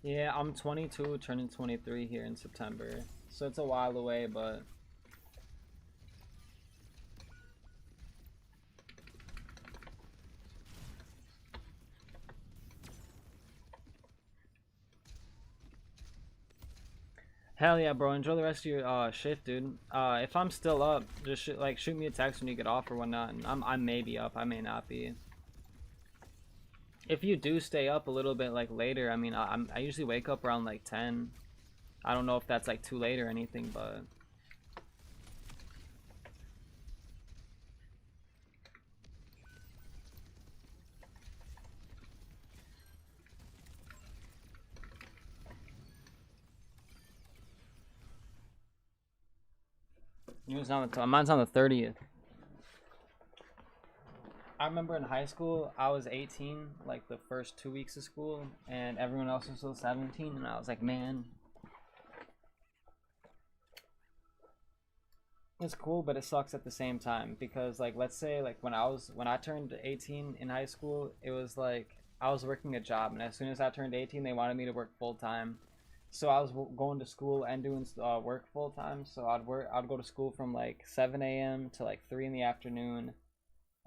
Yeah, I'm 22, turning 23 here in September. So it's a while away, but hell yeah, bro. Enjoy the rest of your shift, dude. If I'm still up, just shoot me a text when you get off or whatnot. And I may be up, I may not be. If you do stay up a little bit like later, I mean, I usually wake up around like 10. I don't know if that's like too late or anything, but mine's on the 30th. I remember in high school, I was 18, like the first 2 weeks of school, and everyone else was still 17, and I was like, man, it's cool, but it sucks at the same time because, like, let's say, like, when I turned 18 in high school, it was like I was working a job, and as soon as I turned 18, they wanted me to work full time. So I was going to school and doing work full time. So I'd go to school from like 7 a.m. to like 3 in the afternoon,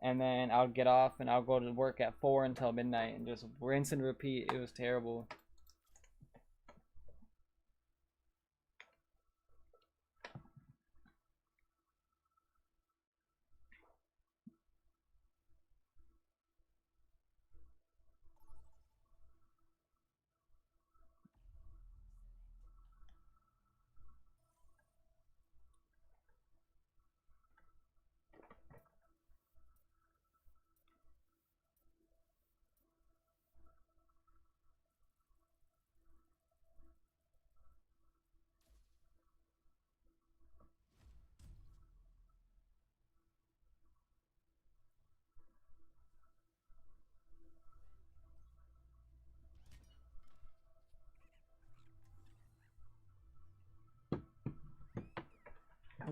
and then I would get off and I would go to work at 4 until midnight and just rinse and repeat. It was terrible.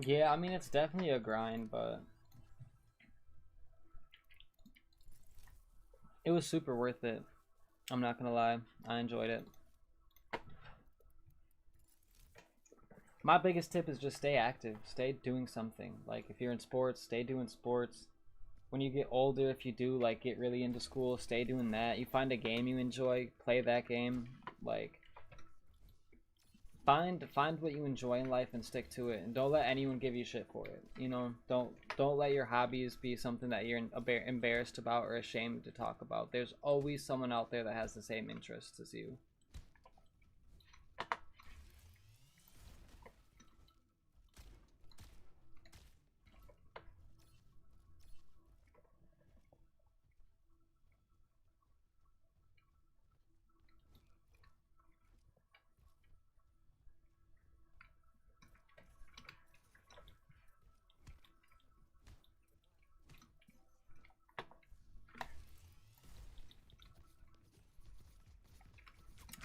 Yeah, I mean it's definitely a grind, but was super worth it. I'm not gonna lie, I enjoyed it. My biggest tip is just stay active, stay doing something. Like if you're in sports, stay doing sports. When you get older, if you do like get really into school, stay doing that. You find a game you enjoy, play that game. Like find what you enjoy in life and stick to it, and don't let anyone give you shit for it. You know, don't let your hobbies be something that you're embarrassed about or ashamed to talk about. There's always someone out there that has the same interests as you.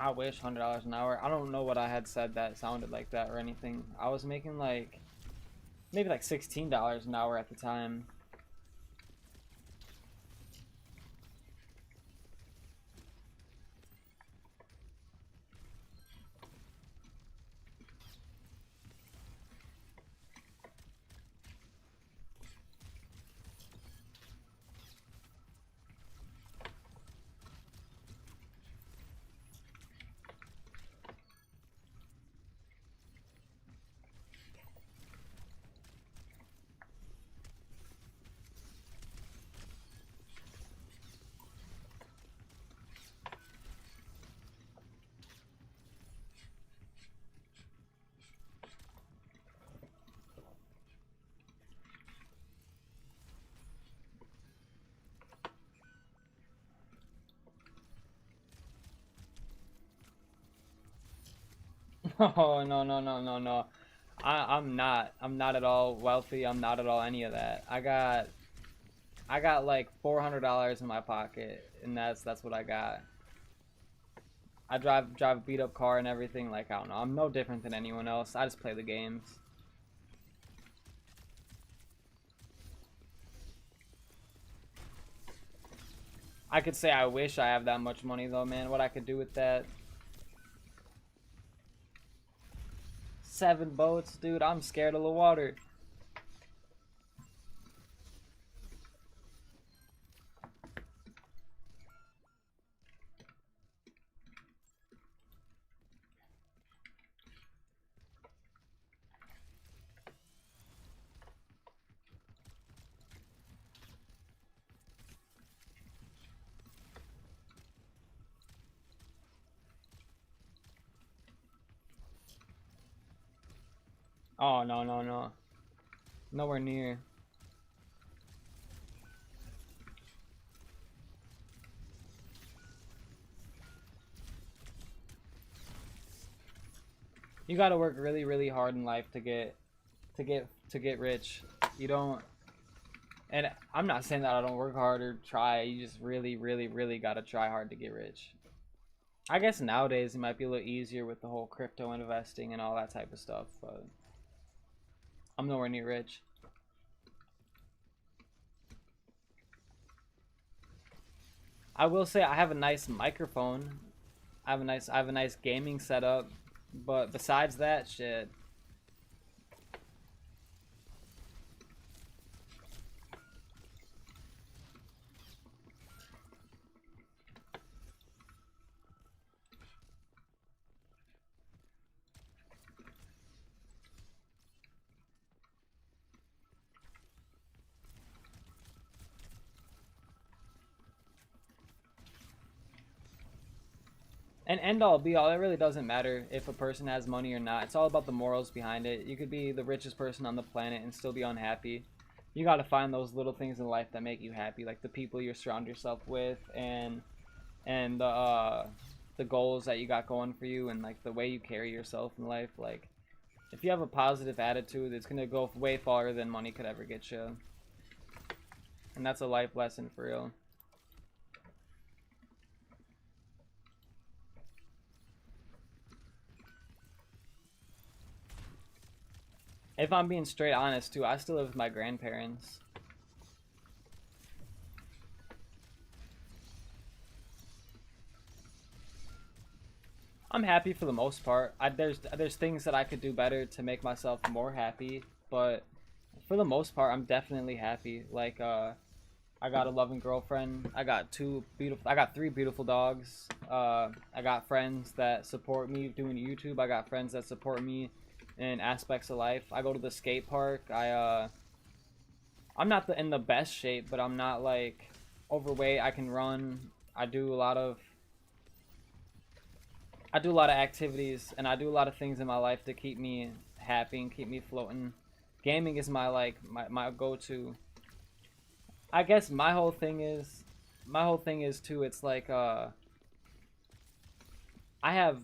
I wish $100 an hour. I don't know what I had said that sounded like that or anything. I was making like maybe like $16 an hour at the time. Oh no. I'm not at all wealthy. I'm not at all any of that. I got like $400 in my pocket, and that's what I got. I drive a beat up car and everything. Like, I don't know, I'm no different than anyone else. I just play the games. I could say I wish I have that much money though, man. What I could do with that. 7 boats, dude. I'm scared of the water. Oh no. Nowhere near. You gotta work really hard in life to get rich. You don't, and I'm not saying that I don't work hard or try. You just really gotta try hard to get rich. I guess nowadays it might be a little easier with the whole crypto investing and all that type of stuff, but I'm nowhere near rich. I will say I have a nice microphone. I have a nice gaming setup, but besides that, shit. And end all be all, it really doesn't matter if a person has money or not. It's all about the morals behind it. You could be the richest person on the planet and still be unhappy. You gotta find those little things in life that make you happy, like the people you surround yourself with, and the goals that you got going for you, and like the way you carry yourself in life. Like, if you have a positive attitude, it's gonna go way farther than money could ever get you. And that's a life lesson for real. If I'm being straight honest too, I still live with my grandparents. I'm happy for the most part. There's things that I could do better to make myself more happy, but for the most part, I'm definitely happy. Like I got a loving girlfriend. I got three beautiful dogs. I got friends that support me doing YouTube. I got friends that support me in aspects of life. I go to the skate park. I'm not in the best shape, but I'm not like overweight. I can run. I do a lot of activities, and I do a lot of things in my life to keep me happy and keep me floating. Gaming is my go-to. I guess my whole thing is too. It's like I have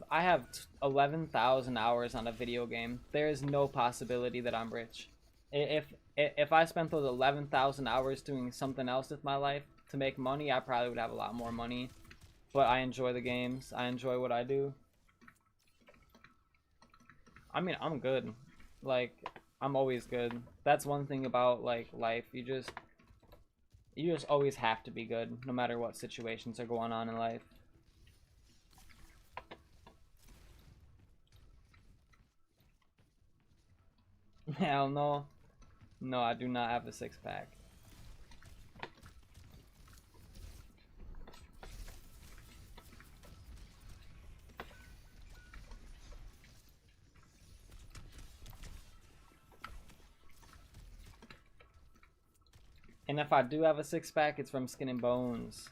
11,000 hours on a video game. There is no possibility that I'm rich. If I spent those 11,000 hours doing something else with my life to make money, I probably would have a lot more money. But I enjoy the games. I enjoy what I do. I mean, I'm good. Like, I'm always good. That's one thing about like life. You just always have to be good, no matter what situations are going on in life. Hell no. No, I do not have a six-pack. And if I do have a six-pack, it's from Skin and Bones.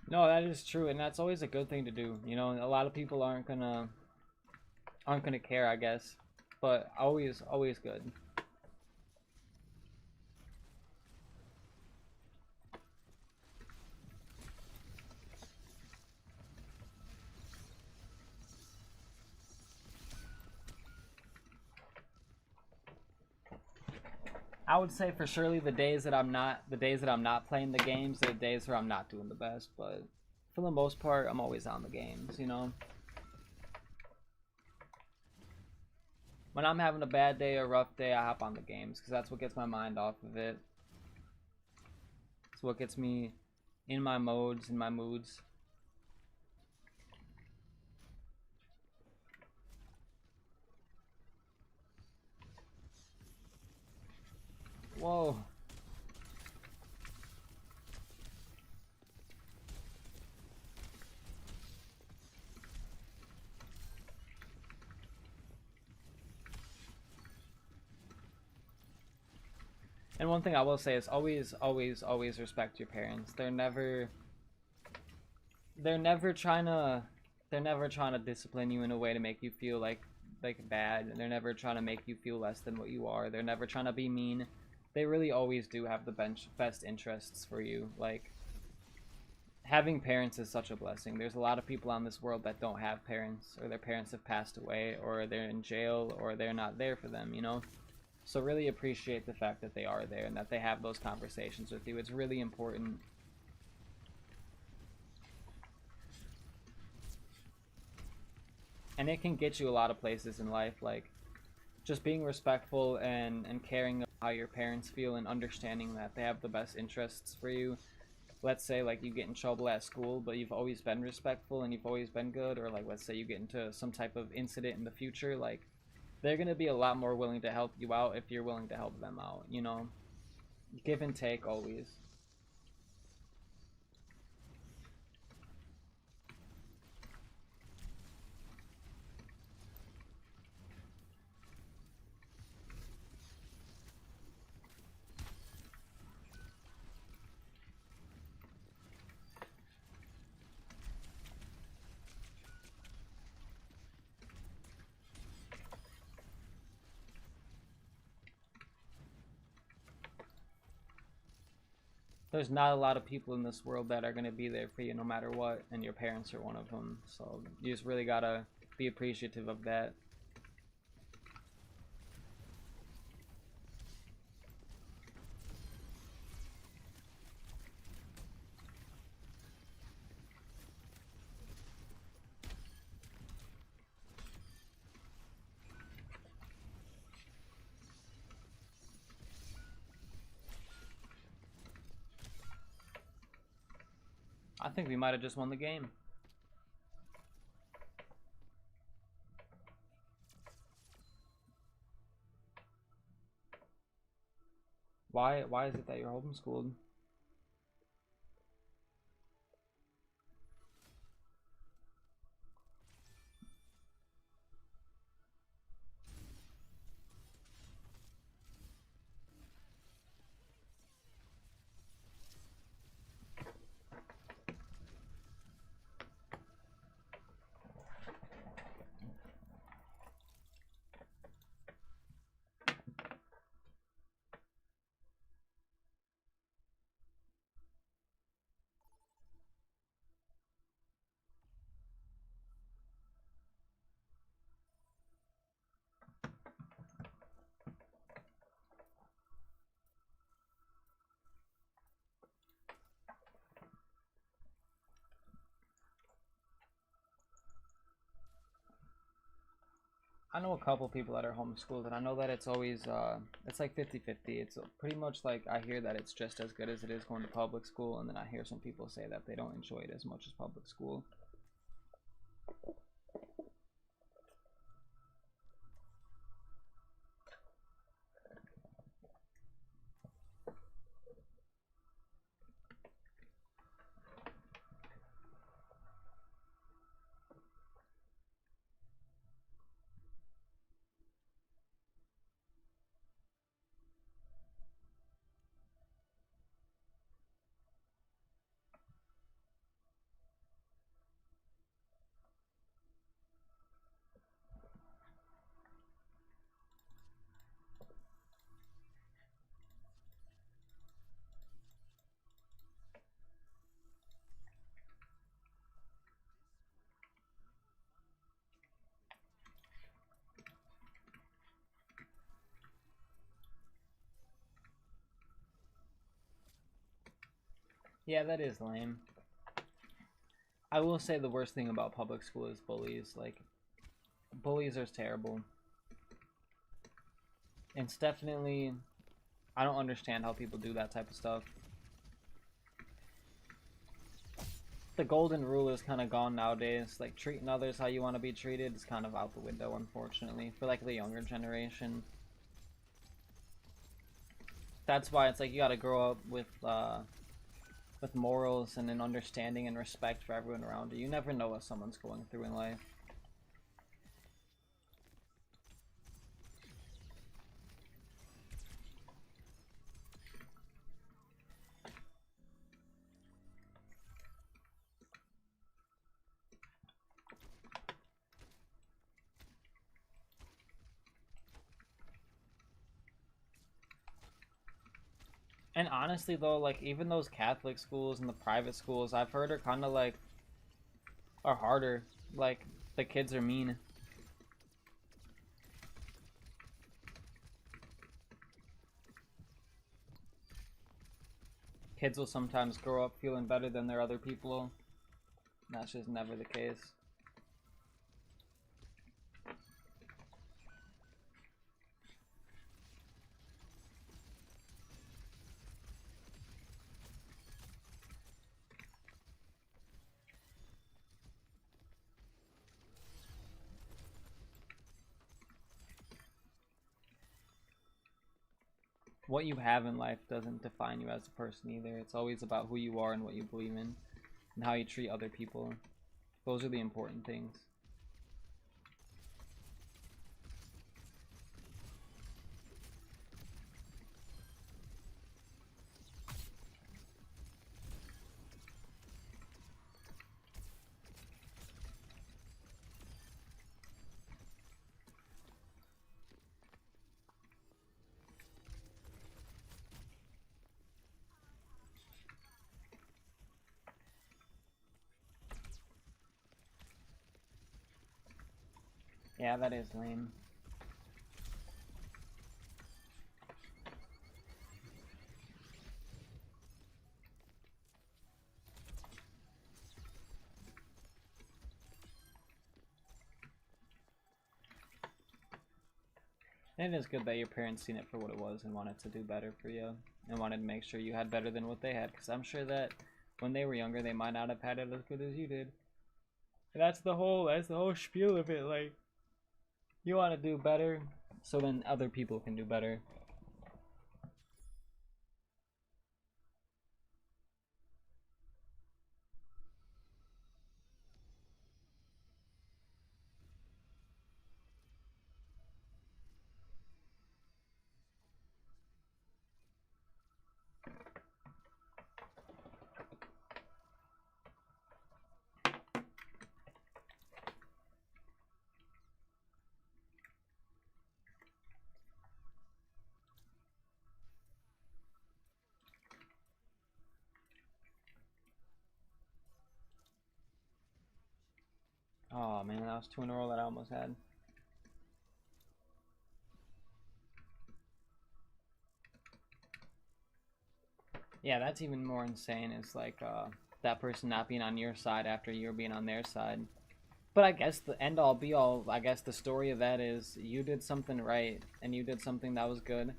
No, that is true, and that's always a good thing to do. You know, a lot of people aren't gonna care, I guess, but always good. I would say for surely the days that I'm not playing the games are the days where I'm not doing the best, but for the most part, I'm always on the games, you know. When I'm having a bad day or rough day, I hop on the games because that's what gets my mind off of it. It's what gets me in my modes, in my moods. Whoa. And one thing I will say is always respect your parents. They're never trying to discipline you in a way to make you feel like bad. They're never trying to make you feel less than what you are. They're never trying to be mean. They really always do have the best interests for you. Like, having parents is such a blessing. There's a lot of people on this world that don't have parents, or their parents have passed away, or they're in jail, or they're not there for them, you know? So really appreciate the fact that they are there and that they have those conversations with you. It's really important. And it can get you a lot of places in life, like just being respectful and caring about how your parents feel and understanding that they have the best interests for you. Let's say like you get in trouble at school, but you've always been respectful and you've always been good, or like let's say you get into some type of incident in the future, like they're going to be a lot more willing to help you out if you're willing to help them out, you know? Give and take always. there's not a lot of people in this world that are going to be there for you no matter what, and your parents are one of them. So you just really gotta be appreciative of that. I think we might have just won the game. Why is it that you're homeschooled? I know a couple people that are homeschooled, and I know that it's always, it's like 50-50. It's pretty much like I hear that it's just as good as it is going to public school, and then I hear some people say that they don't enjoy it as much as public school. Yeah, that is lame. I will say the worst thing about public school is bullies. Like, bullies are terrible. And it's definitely, I don't understand how people do that type of stuff. The golden rule is kind of gone nowadays. Like, treating others how you want to be treated is kind of out the window, unfortunately, for like the younger generation. That's why it's like you gotta grow up with morals and an understanding and respect for everyone around you. You never know what someone's going through in life. And honestly though, like even those Catholic schools and the private schools I've heard are kind of like are harder. Like the kids are mean. Kids will sometimes grow up feeling better than their other people. That's just never the case. What you have in life doesn't define you as a person either. It's always about who you are and what you believe in and how you treat other people. Those are the important things. Yeah, that is lame. And it is good that your parents seen it for what it was and wanted to do better for you and wanted to make sure you had better than what they had, because I'm sure that when they were younger they might not have had it as good as you did. And that's the whole spiel of it. Like, you want to do better so then other people can do better. Oh man, that was 2 in a row that I almost had. Yeah, that's even more insane. It's like that person not being on your side after you're being on their side. But I guess the end all be all, I guess the story of that is you did something right and you did something that was good.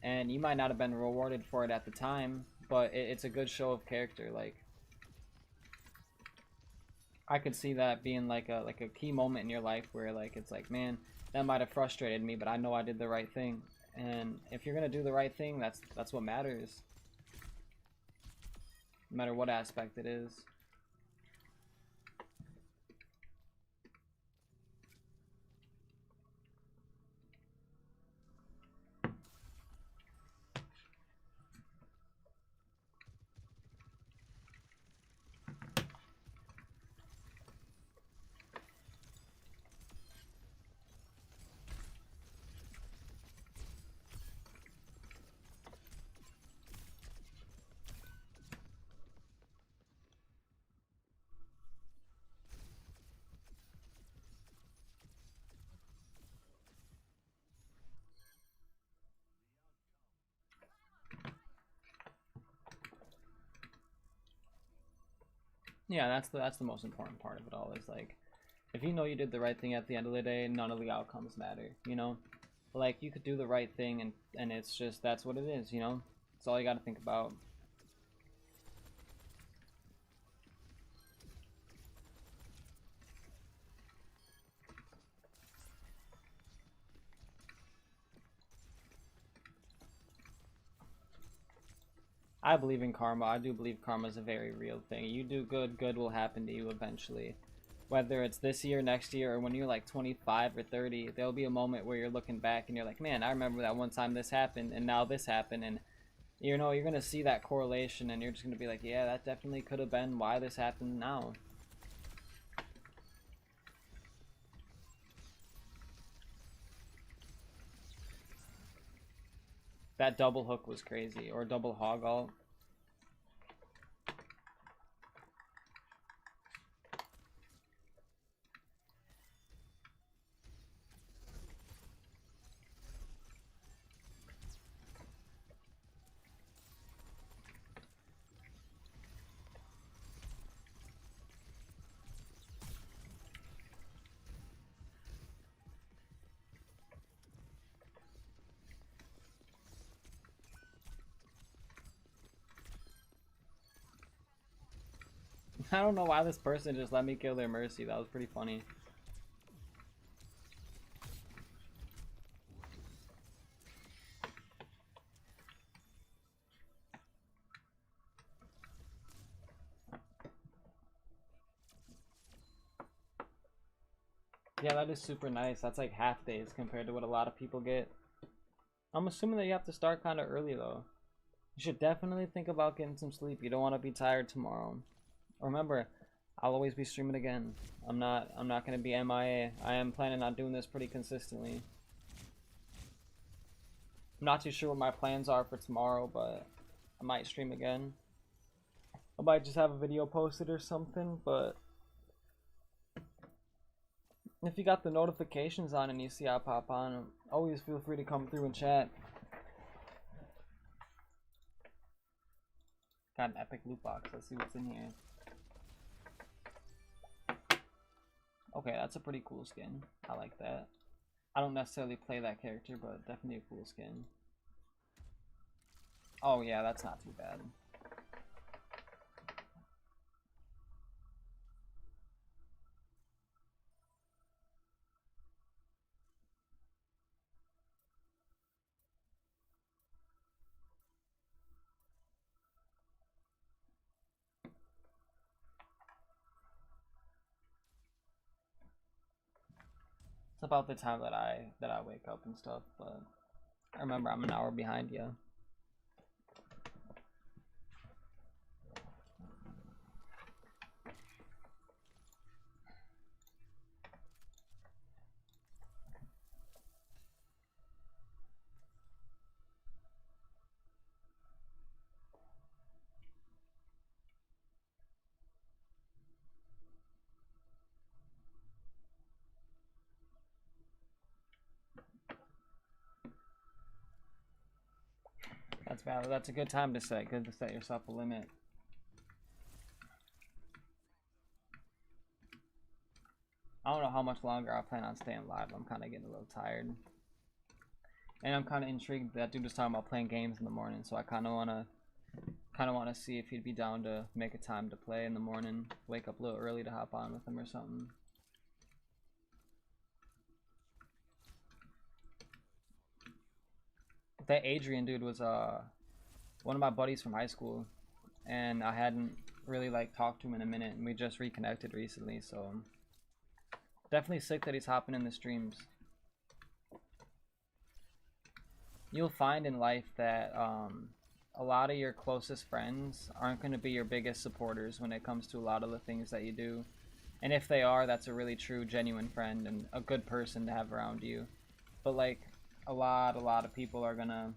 And you might not have been rewarded for it at the time, but it's a good show of character. Like, I could see that being like a key moment in your life where like it's like, man, that might have frustrated me, but I know I did the right thing. And if you're gonna do the right thing, that's what matters. No matter what aspect it is. Yeah, that's the most important part of it all, is like, if you know you did the right thing at the end of the day, none of the outcomes matter, you know? Like, you could do the right thing and it's just, that's what it is, you know? That's all you gotta think about. I believe in karma. I do believe karma is a very real thing. You do good, good will happen to you eventually. Whether it's this year, next year, or when you're like 25 or 30, there'll be a moment where you're looking back and you're like, man, I remember that one time this happened and now this happened, and you know, you're gonna see that correlation and you're just gonna be like, yeah, that definitely could have been why this happened now. That double hook was crazy, or double hog alt. I don't know why this person just let me kill their Mercy. That was pretty funny. Yeah, that is super nice. That's like half days compared to what a lot of people get. I'm assuming that you have to start kind of early though. You should definitely think about getting some sleep. You don't want to be tired tomorrow. Remember, I'll always be streaming again. I'm not gonna be MIA. I am planning on doing this pretty consistently. I'm not too sure what my plans are for tomorrow, but I might stream again. I might just have a video posted or something, but If you got the notifications on and you see I pop on, always feel free to come through and chat. Got an epic loot box. Let's see what's in here. Okay, that's a pretty cool skin. I like that. I don't necessarily play that character, but definitely a cool skin. Oh yeah, that's not too bad. It's about the time that I wake up and stuff, but I remember I'm an hour behind you. That's valid. That's a good time to set. Good to set yourself a limit. I don't know how much longer I plan on staying live. I'm kind of getting a little tired. And I'm kind of intrigued. That dude was talking about playing games in the morning, so I kind of want to see if he'd be down to make a time to play in the morning. Wake up a little early to hop on with him or something. That Adrian dude was one of my buddies from high school, and I hadn't really like talked to him in a minute, and we just reconnected recently, so definitely sick that he's hopping in the streams. You'll find in life that a lot of your closest friends aren't going to be your biggest supporters when it comes to a lot of the things that you do, and if they are, that's a really true, genuine friend and a good person to have around you. But like a lot of people are gonna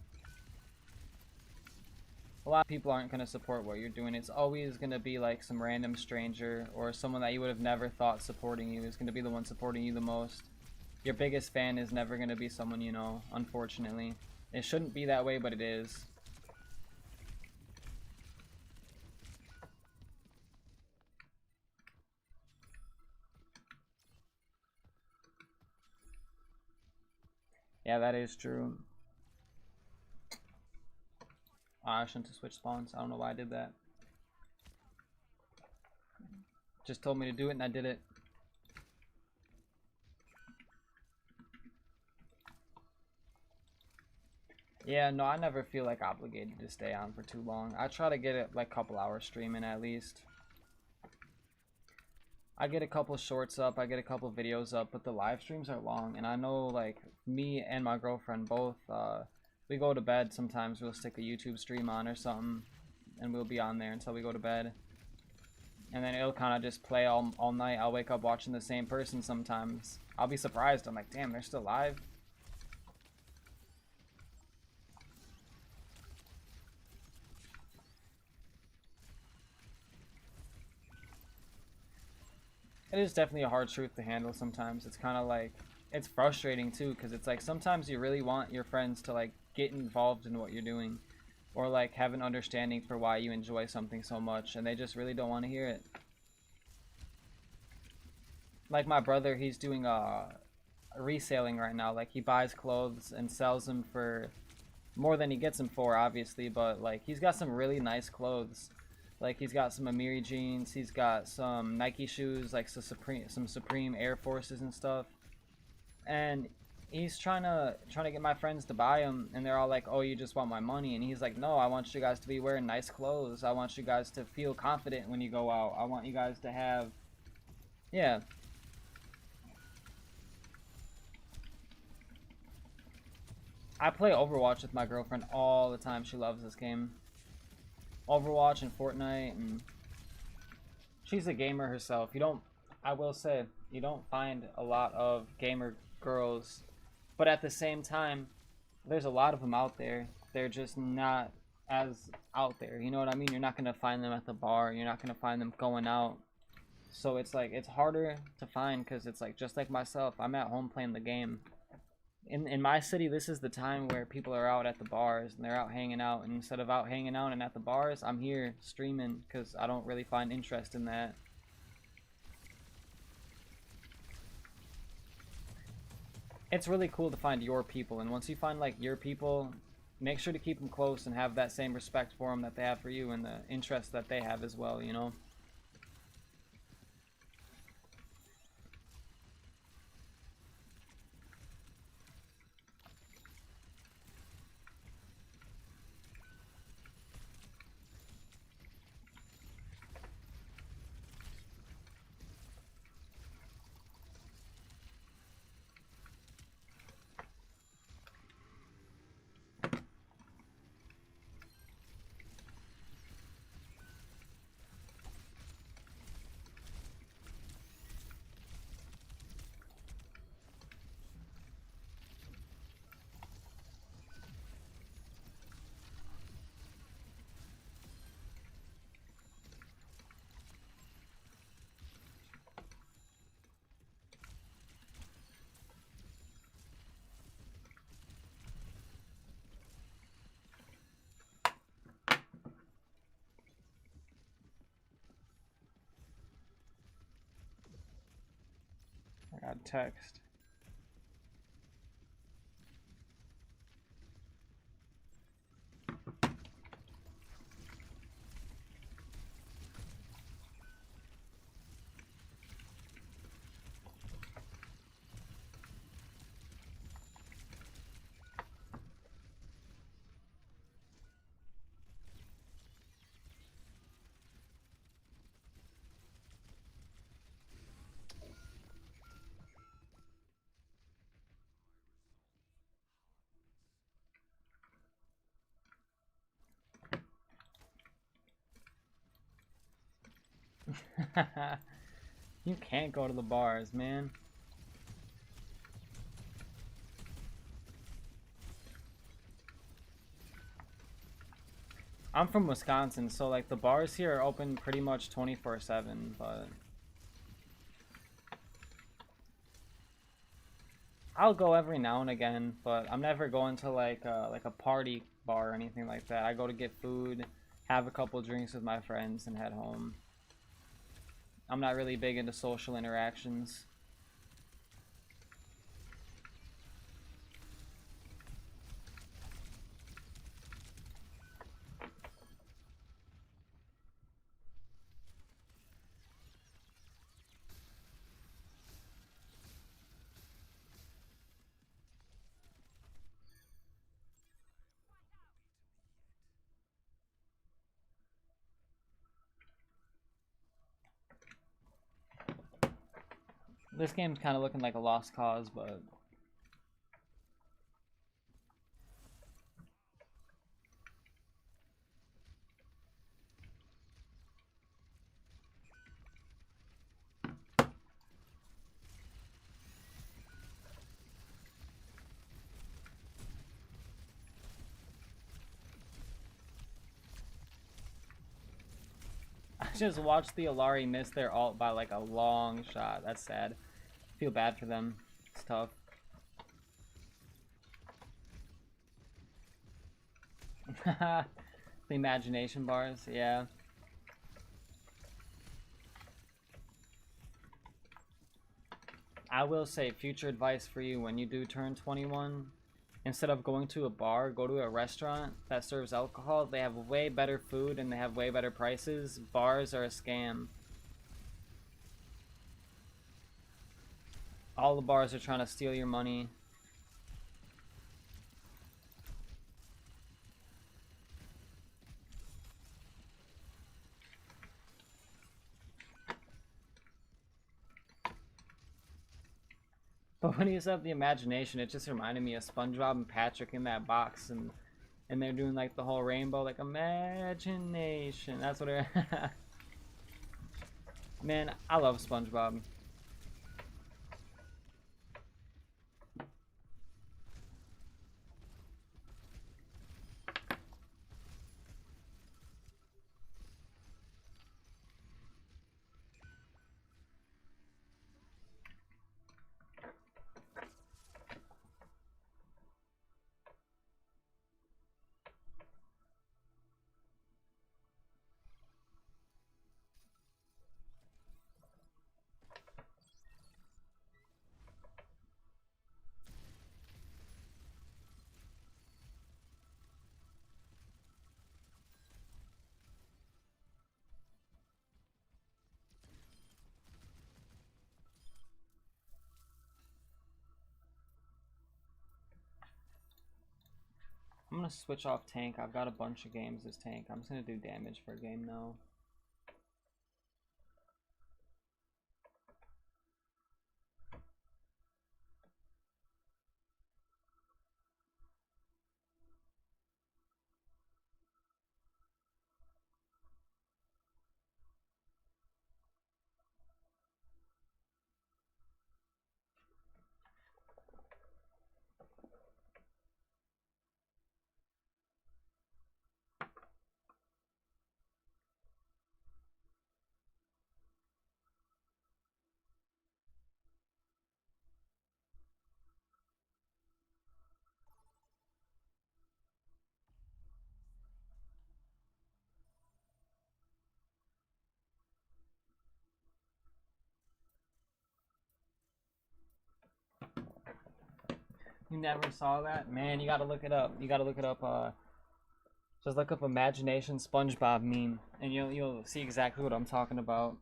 aren't gonna support what you're doing. It's always gonna be like some random stranger or someone that you would have never thought supporting you is gonna be the one supporting you the most. Your biggest fan is never gonna be someone you know, unfortunately. It shouldn't be that way, but it is. Yeah, that is true. I shouldn't have switched spawns. I don't know why I did that. Just told me to do it and I did it. Yeah, no, I never feel like obligated to stay on for too long. I try to get it like a couple hours streaming at least. I get a couple shorts up, I get a couple videos up, but the live streams are long, and I know like me and my girlfriend both, we go to bed sometimes, we'll stick a YouTube stream on or something, and we'll be on there until we go to bed. And then it'll kind of just play all night. I'll wake up watching the same person sometimes. I'll be surprised, I'm like, damn, they're still live? It is definitely a hard truth to handle sometimes. It's kind of like, it's frustrating too, because it's like sometimes you really want your friends to like get involved in what you're doing, or like have an understanding for why you enjoy something so much, and they just really don't want to hear it. Like my brother, he's doing reselling right now. Like he buys clothes and sells them for more than he gets them for, obviously, but like he's got some really nice clothes. Like he's got some Amiri jeans, he's got some Nike shoes, like some Supreme Air Forces and stuff. And he's trying to get my friends to buy them, and they're all like, "Oh, you just want my money?" And he's like, "No, I want you guys to be wearing nice clothes. I want you guys to feel confident when you go out. I want you guys to have, yeah." I play Overwatch with my girlfriend all the time. She loves this game. Overwatch and Fortnite, and she's a gamer herself. I will say, you don't find a lot of gamer girls, but at the same time, there's a lot of them out there. They're just not as out there, you know what I mean? You're not gonna find them at the bar, you're not gonna find them going out. So it's like it's harder to find because it's like just like myself, I'm at home playing the game. In my city, this is the time where people are out at the bars and they're out hanging out. And instead of out hanging out and at the bars, I'm here streaming because I don't really find interest in that. It's really cool to find your people, and once you find like your people, make sure to keep them close and have that same respect for them that they have for you and the interest that they have as well, you know? I got text. You can't go to the bars, man. I'm from Wisconsin, so like the bars here are open pretty much 24/7, but I'll go every now and again, but I'm never going to like a party bar or anything like that. I go to get food, have a couple drinks with my friends, and head home. I'm not really big into social interactions. This game's kind of looking like a lost cause, but I just watched the Alari miss their ult by like a long shot. That's sad. Feel bad for them. It's tough. The imagination bars, yeah. I will say, future advice for you when you do turn 21, instead of going to a bar, go to a restaurant that serves alcohol. They have way better food and they have way better prices. Bars are a scam. All the bars are trying to steal your money. But when you said the imagination, it just reminded me of SpongeBob and Patrick in that box, and they're doing like the whole rainbow, like imagination. That's what it. Man, I love SpongeBob. to switch off tank. I've got a bunch of games as tank. I'm just going to do damage for a game now. You never saw that? Man, you gotta look it up. You gotta look it up. Just look up Imagination SpongeBob meme, and you'll see exactly what I'm talking about.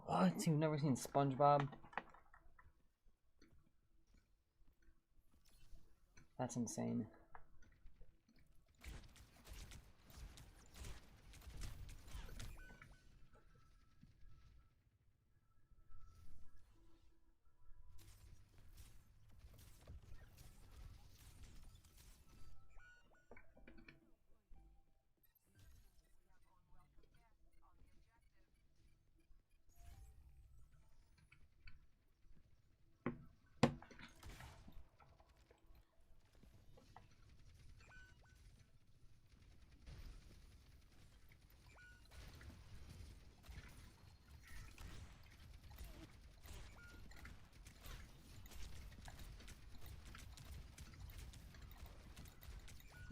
What? You've never seen SpongeBob? That's insane.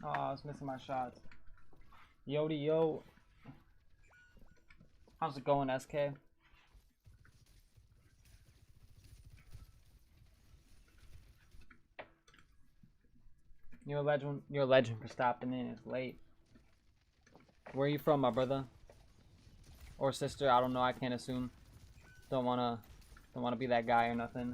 Oh, I was missing my shots. Yodi yo. How's it going, SK? You're a legend. You're a legend for stopping in. It's late. Where are you from, my brother? Or sister? I don't know. I can't assume. Don't wanna be that guy or nothing.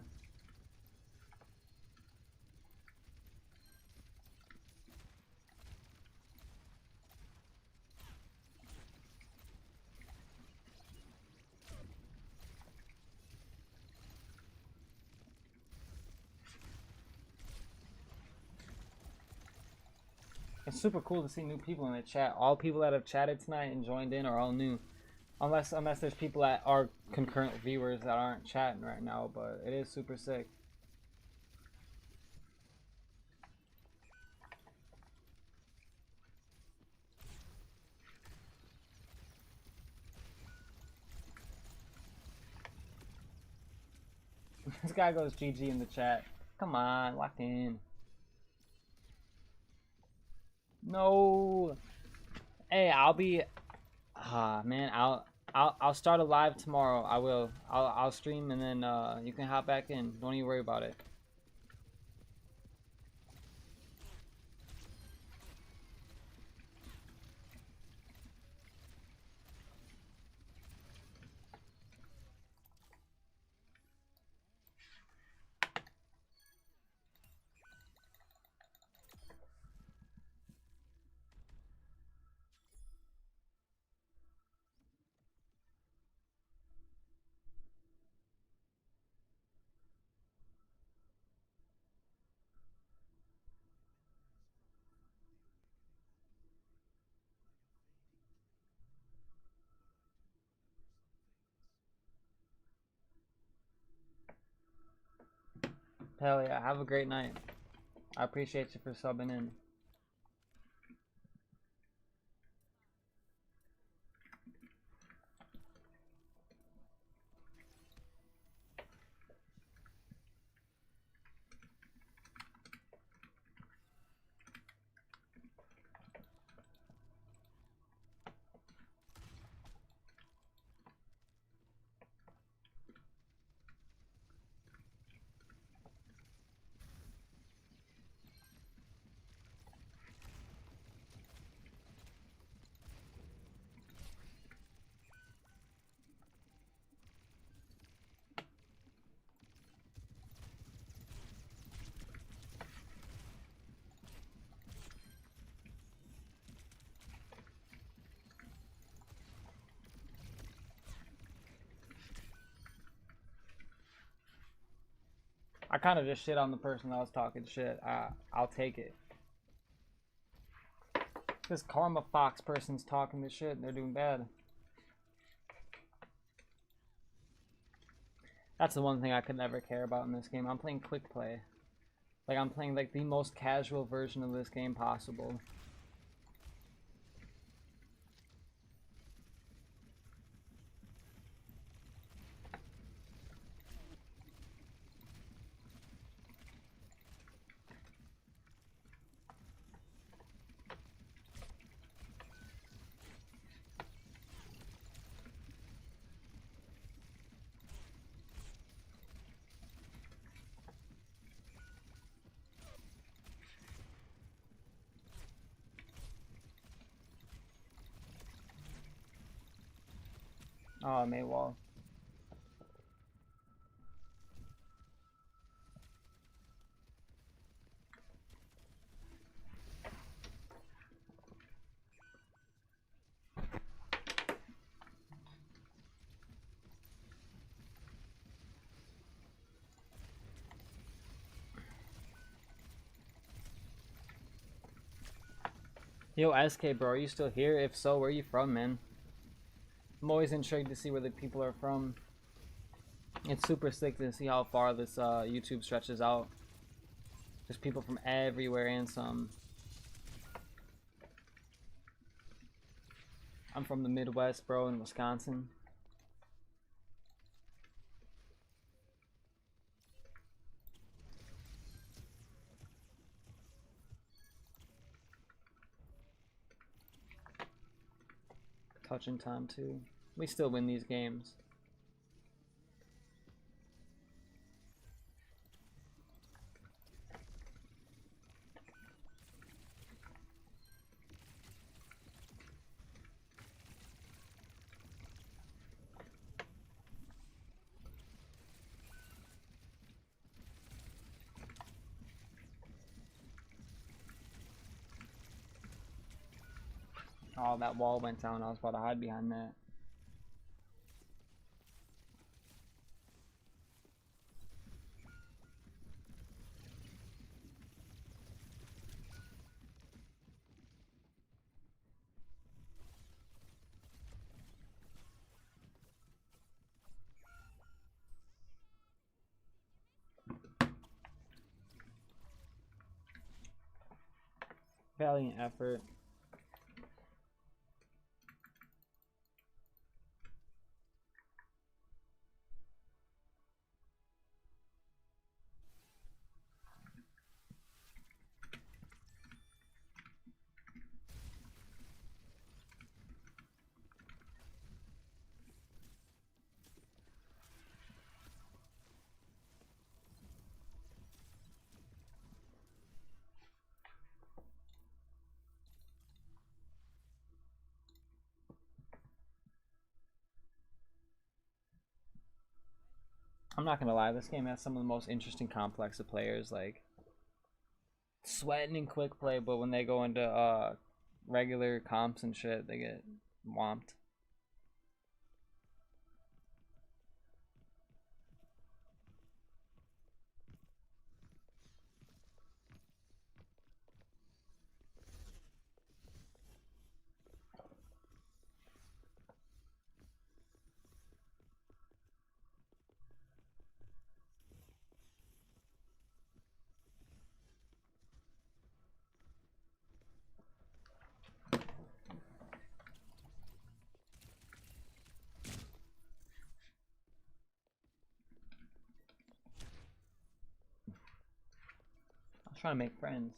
It's super cool to see new people in the chat. All people that have chatted tonight and joined in are all new. Unless there's people that are concurrent viewers that aren't chatting right now, but it is super sick. This guy goes GG in the chat. Come on, locked in. No. Hey, I'll be. Man, I'll start a live tomorrow. I will. I'll stream and then you can hop back in. Don't even worry about it. Hell yeah, have a great night. I appreciate you for subbing in. I kind of just shit on the person that was talking shit. I'll take it. This Karma Fox person's talking this shit and they're doing bad. That's the one thing I could never care about in this game. I'm playing quick play. Like, I'm playing like the most casual version of this game possible. Oh, Maywall. Yo, SK, bro, are you still here? If so, where are you from, man? I'm always intrigued to see where the people are from. It's super sick to see how far this YouTube stretches out. There's people from everywhere and some. I'm from the Midwest, bro, in Wisconsin. Touching time too. We still win these games. Oh, that wall went down. I was about to hide behind that. Valiant effort. I'm not gonna lie, this game has some of the most interesting complex of players, like sweating in quick play, but when they go into regular comps and shit, they get whomped. trying to make friends.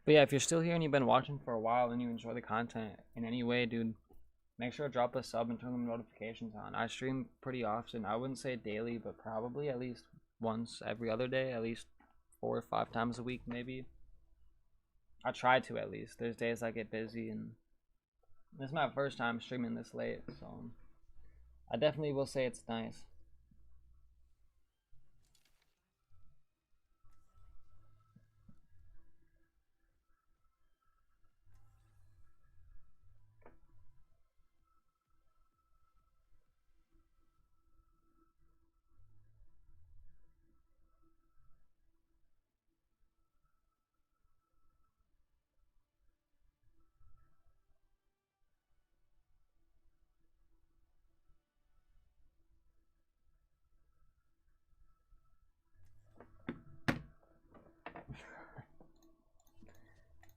But yeah, if you're still here and you've been watching for a while and you enjoy the content in any way, dude, make sure to drop a sub and turn the notifications on. I stream pretty often. I wouldn't say daily, but probably at least once every other day, at least 4 or 5 times a week, maybe. I try to, at least. There's days I get busy, and this is my first time streaming this late, so I definitely will say it's nice.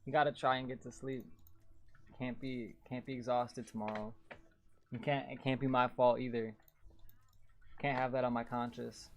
You gotta try and get to sleep. Can't be exhausted tomorrow. It can't be my fault either. Can't have that on my conscience.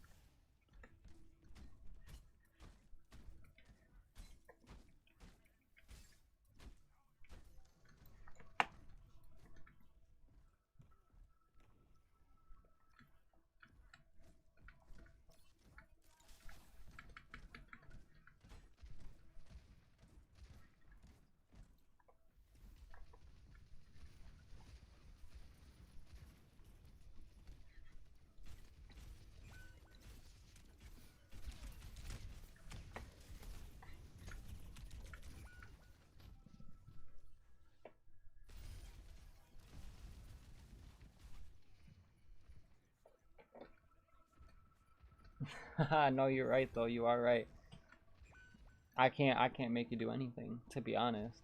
No, you're right though. You are right. I can't make you do anything, to be honest.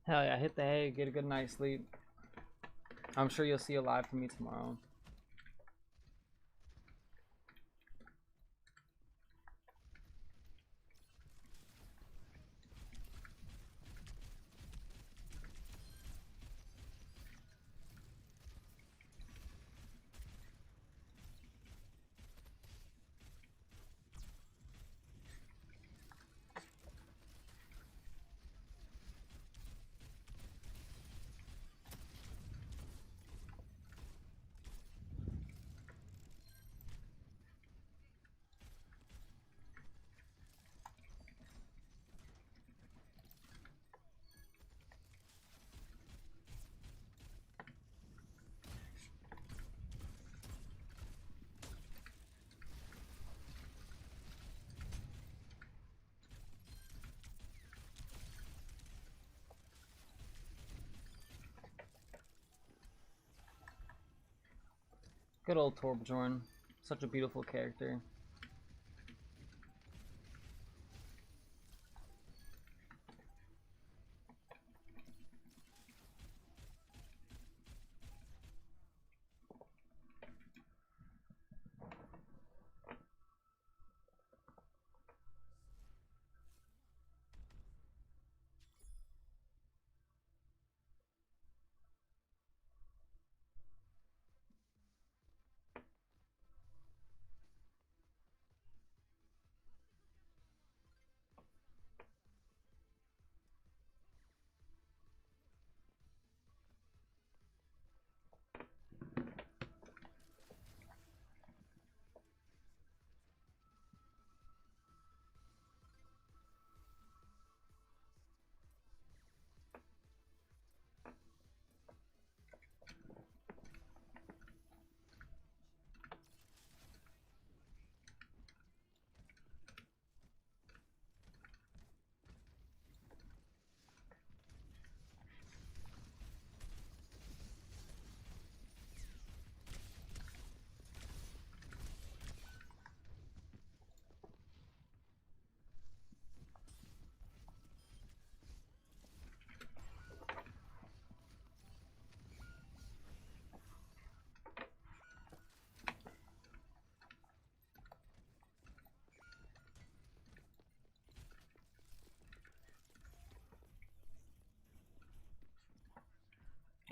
Hell yeah, hit the hay, get a good night's sleep. I'm sure you'll see a live from me tomorrow. Good old Torbjorn. Such a beautiful character.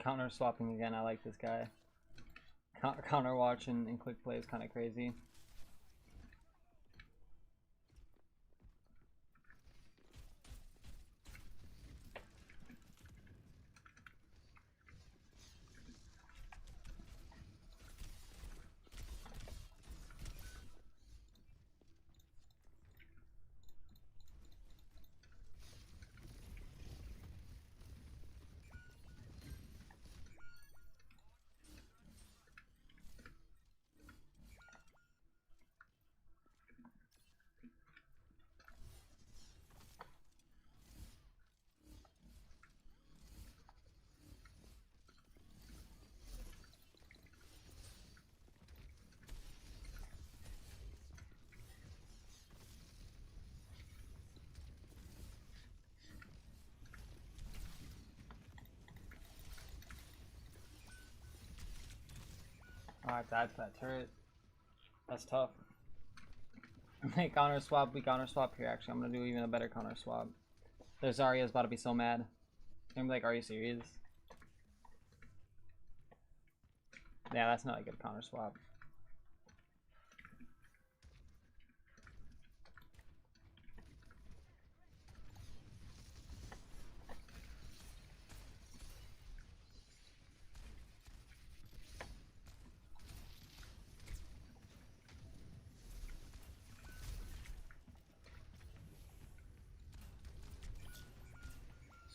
Counter swapping again, I like this guy. Counter watch and quick play is kind of crazy. Alright, that's that turret. That's tough. Hey, counter swap. We counter swap here. Actually, I'm gonna do even a better counter swap. Their Zarya's about to be so mad. I'm like, are you serious? Yeah, that's not a good counter swap.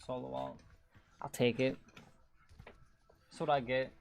Solo ult. I'll take it. That's what I get.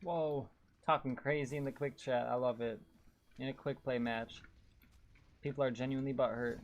Whoa, talking crazy in the quick chat. I love it. In a quick play match, people are genuinely butthurt.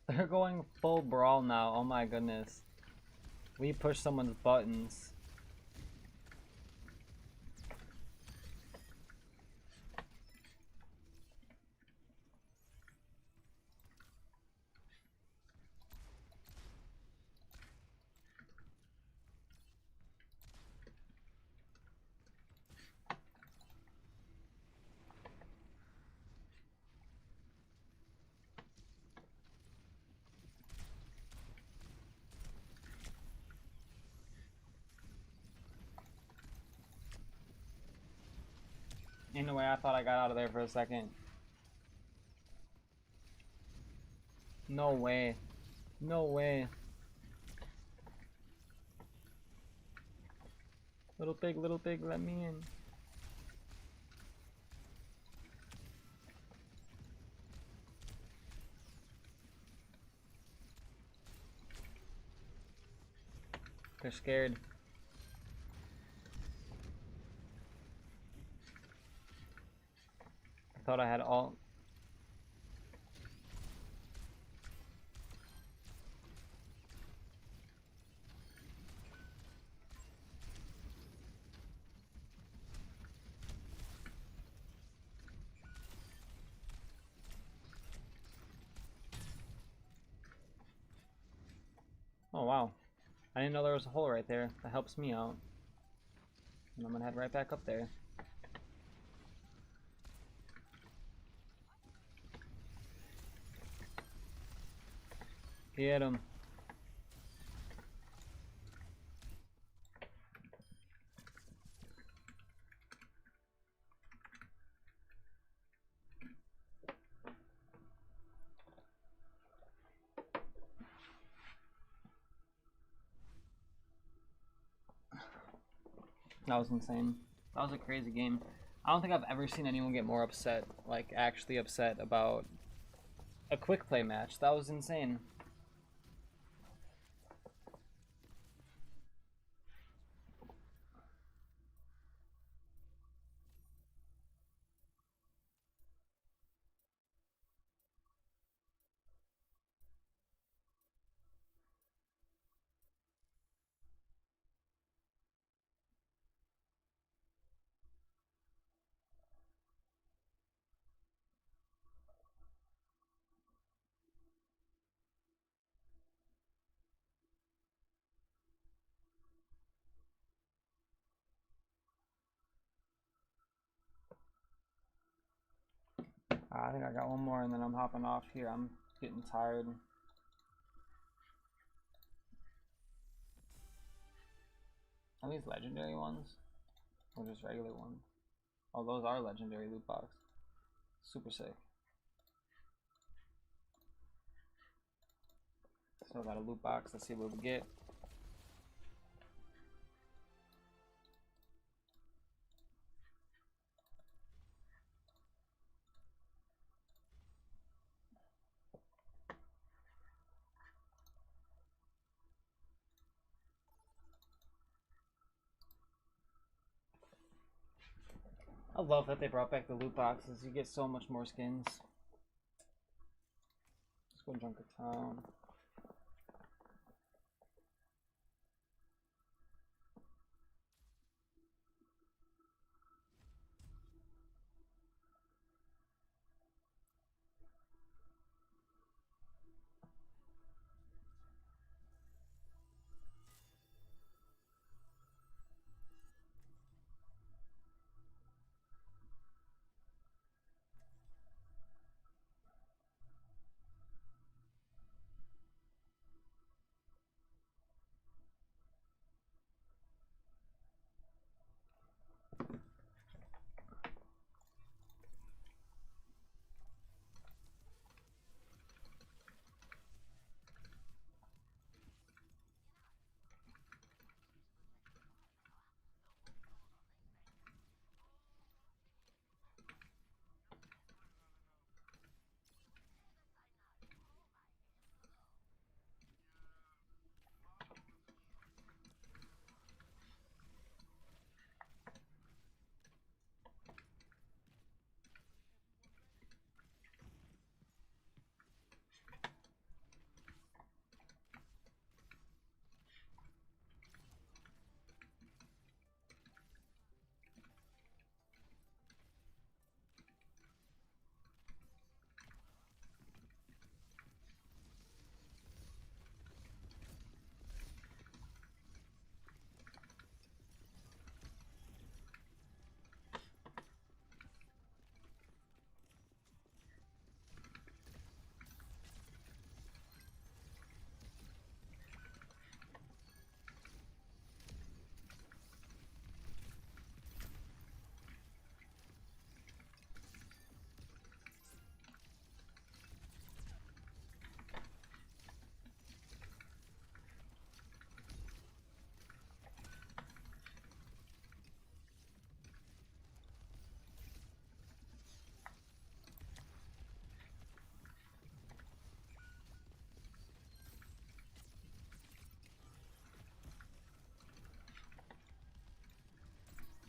They're going full brawl now. Oh my goodness. We push someone's buttons. In a way, I thought I got out of there for a second. No way. No way. Little pig, let me in. They're scared. I thought I had all. Oh wow. I didn't know there was a hole right there. That helps me out. And I'm gonna head right back up there. Get him. That was insane. That was a crazy game. I don't think I've ever seen anyone get more upset, like actually upset about a quick play match. That was insane. I think I got one more and then I'm hopping off here. I'm getting tired. Are these legendary ones? Or just regular ones? Oh, those are legendary loot box. Super sick. Still got a loot box. Let's see what we get. I love that they brought back the loot boxes. You get so much more skins. Let's go Junker Town.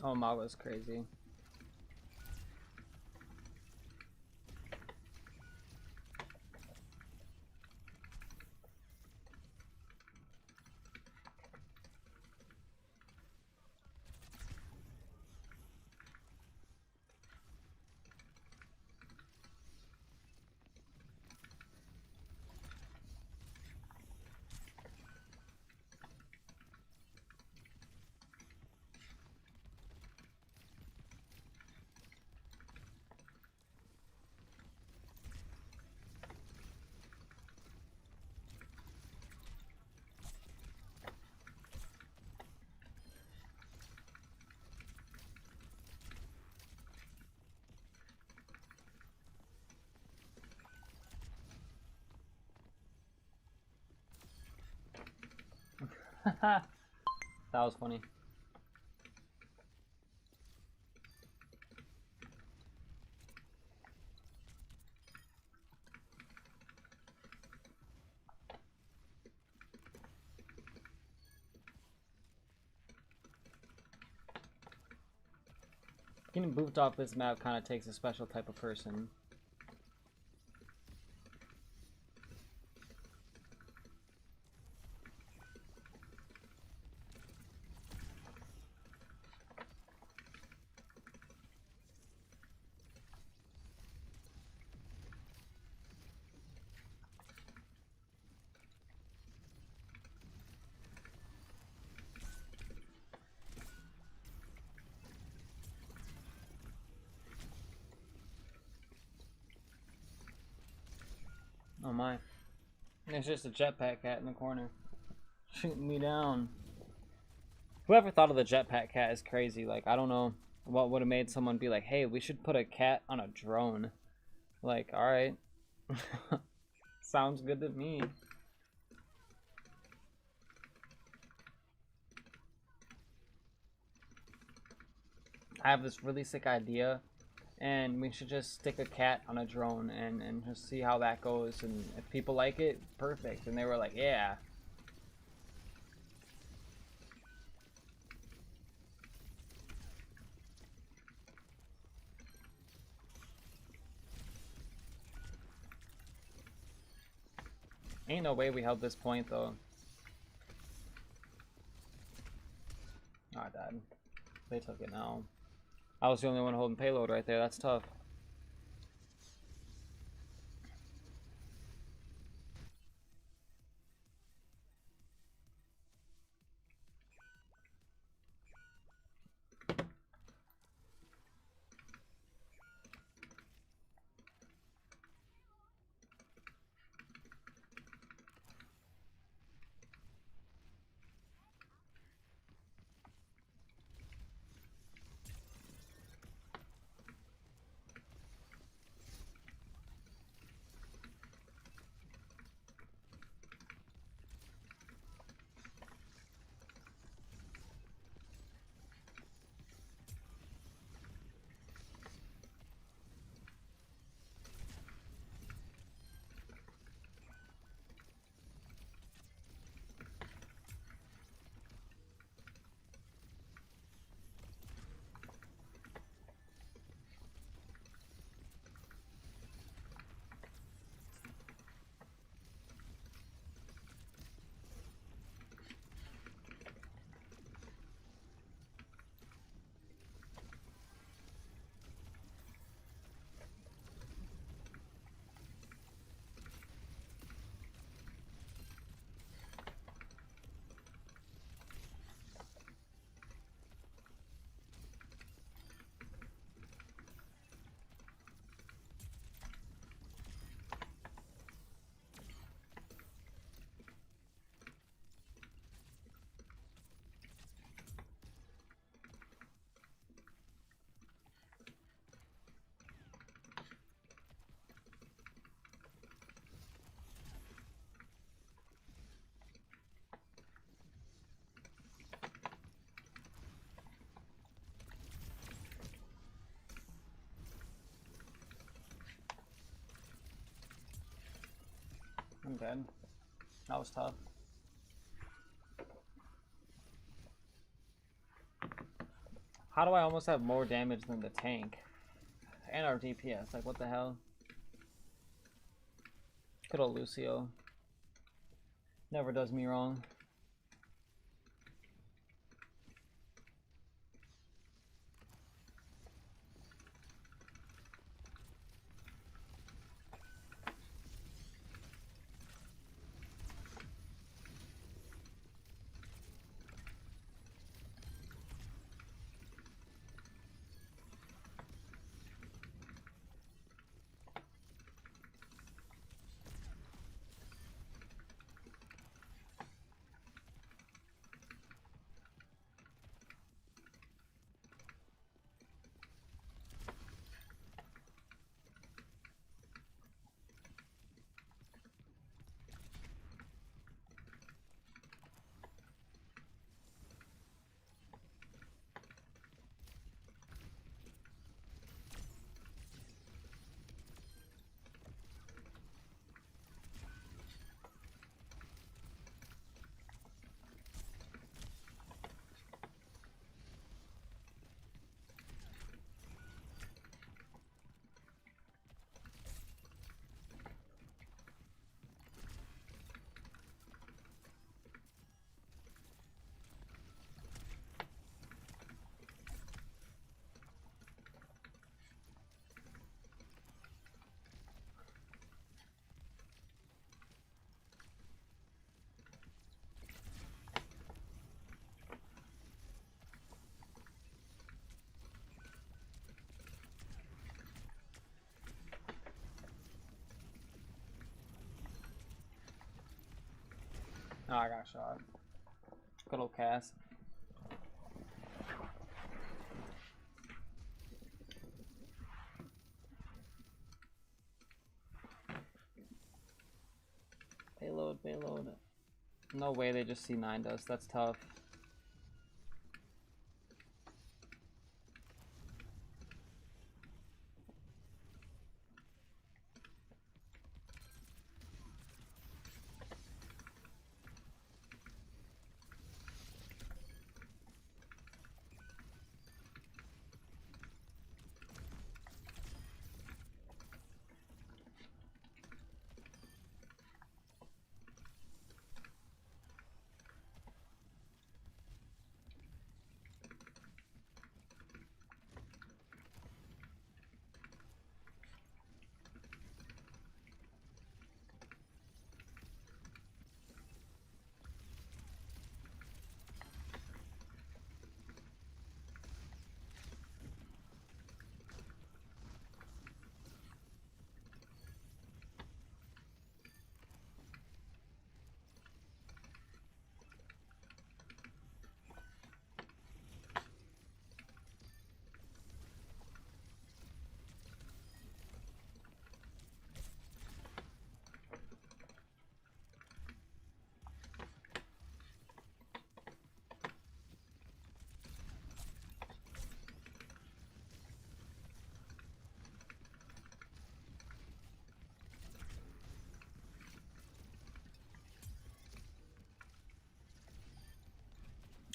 Oh, Maga's crazy. That was funny. Getting booped off this map kind of takes a special type of person. Oh my. It's just a jetpack cat in the corner. Shooting me down. Whoever thought of the jetpack cat is crazy. Like, I don't know what would have made someone be like, hey, we should put a cat on a drone. Like, alright. Sounds good to me. I have this really sick idea, and we should just stick a cat on a drone and just see how that goes, and if people like it, perfect. And they were like, yeah. Ain't no way we held this point though. Oh, I died. They took it now. I was the only one holding payload right there. That's tough. I'm dead. That was tough. How do I almost have more damage than the tank? And our DPS, like what the hell? Good old Lucio. Never does me wrong. Oh, I got shot. Good old Cass. Payload, payload. No way they just C9'd us. That's tough.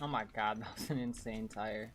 Oh my god, that was an insane tire.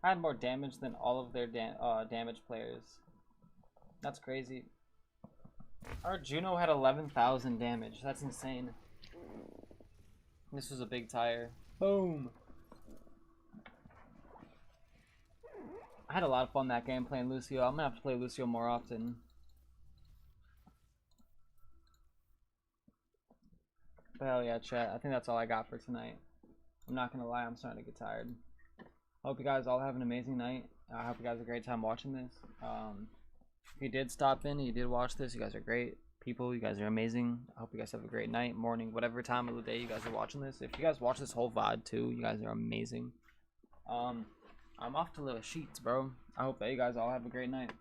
I had more damage than all of their damage players. That's crazy. Our Juno had 11,000 damage. That's insane. This was a big tire. Boom. I had a lot of fun that game playing Lucio. I'm gonna have to play Lucio more often. But hell yeah, chat. I think that's all I got for tonight. I'm not gonna lie, I'm starting to get tired. Hope you guys all have an amazing night. I hope you guys have a great time watching this. If you did stop in and you did watch this, you guys are great people. You guys are amazing. I hope you guys have a great night, morning, whatever time of the day you guys are watching this. If you guys watch this whole VOD too, you guys are amazing. I'm off to the sheets, bro. I hope that you guys all have a great night.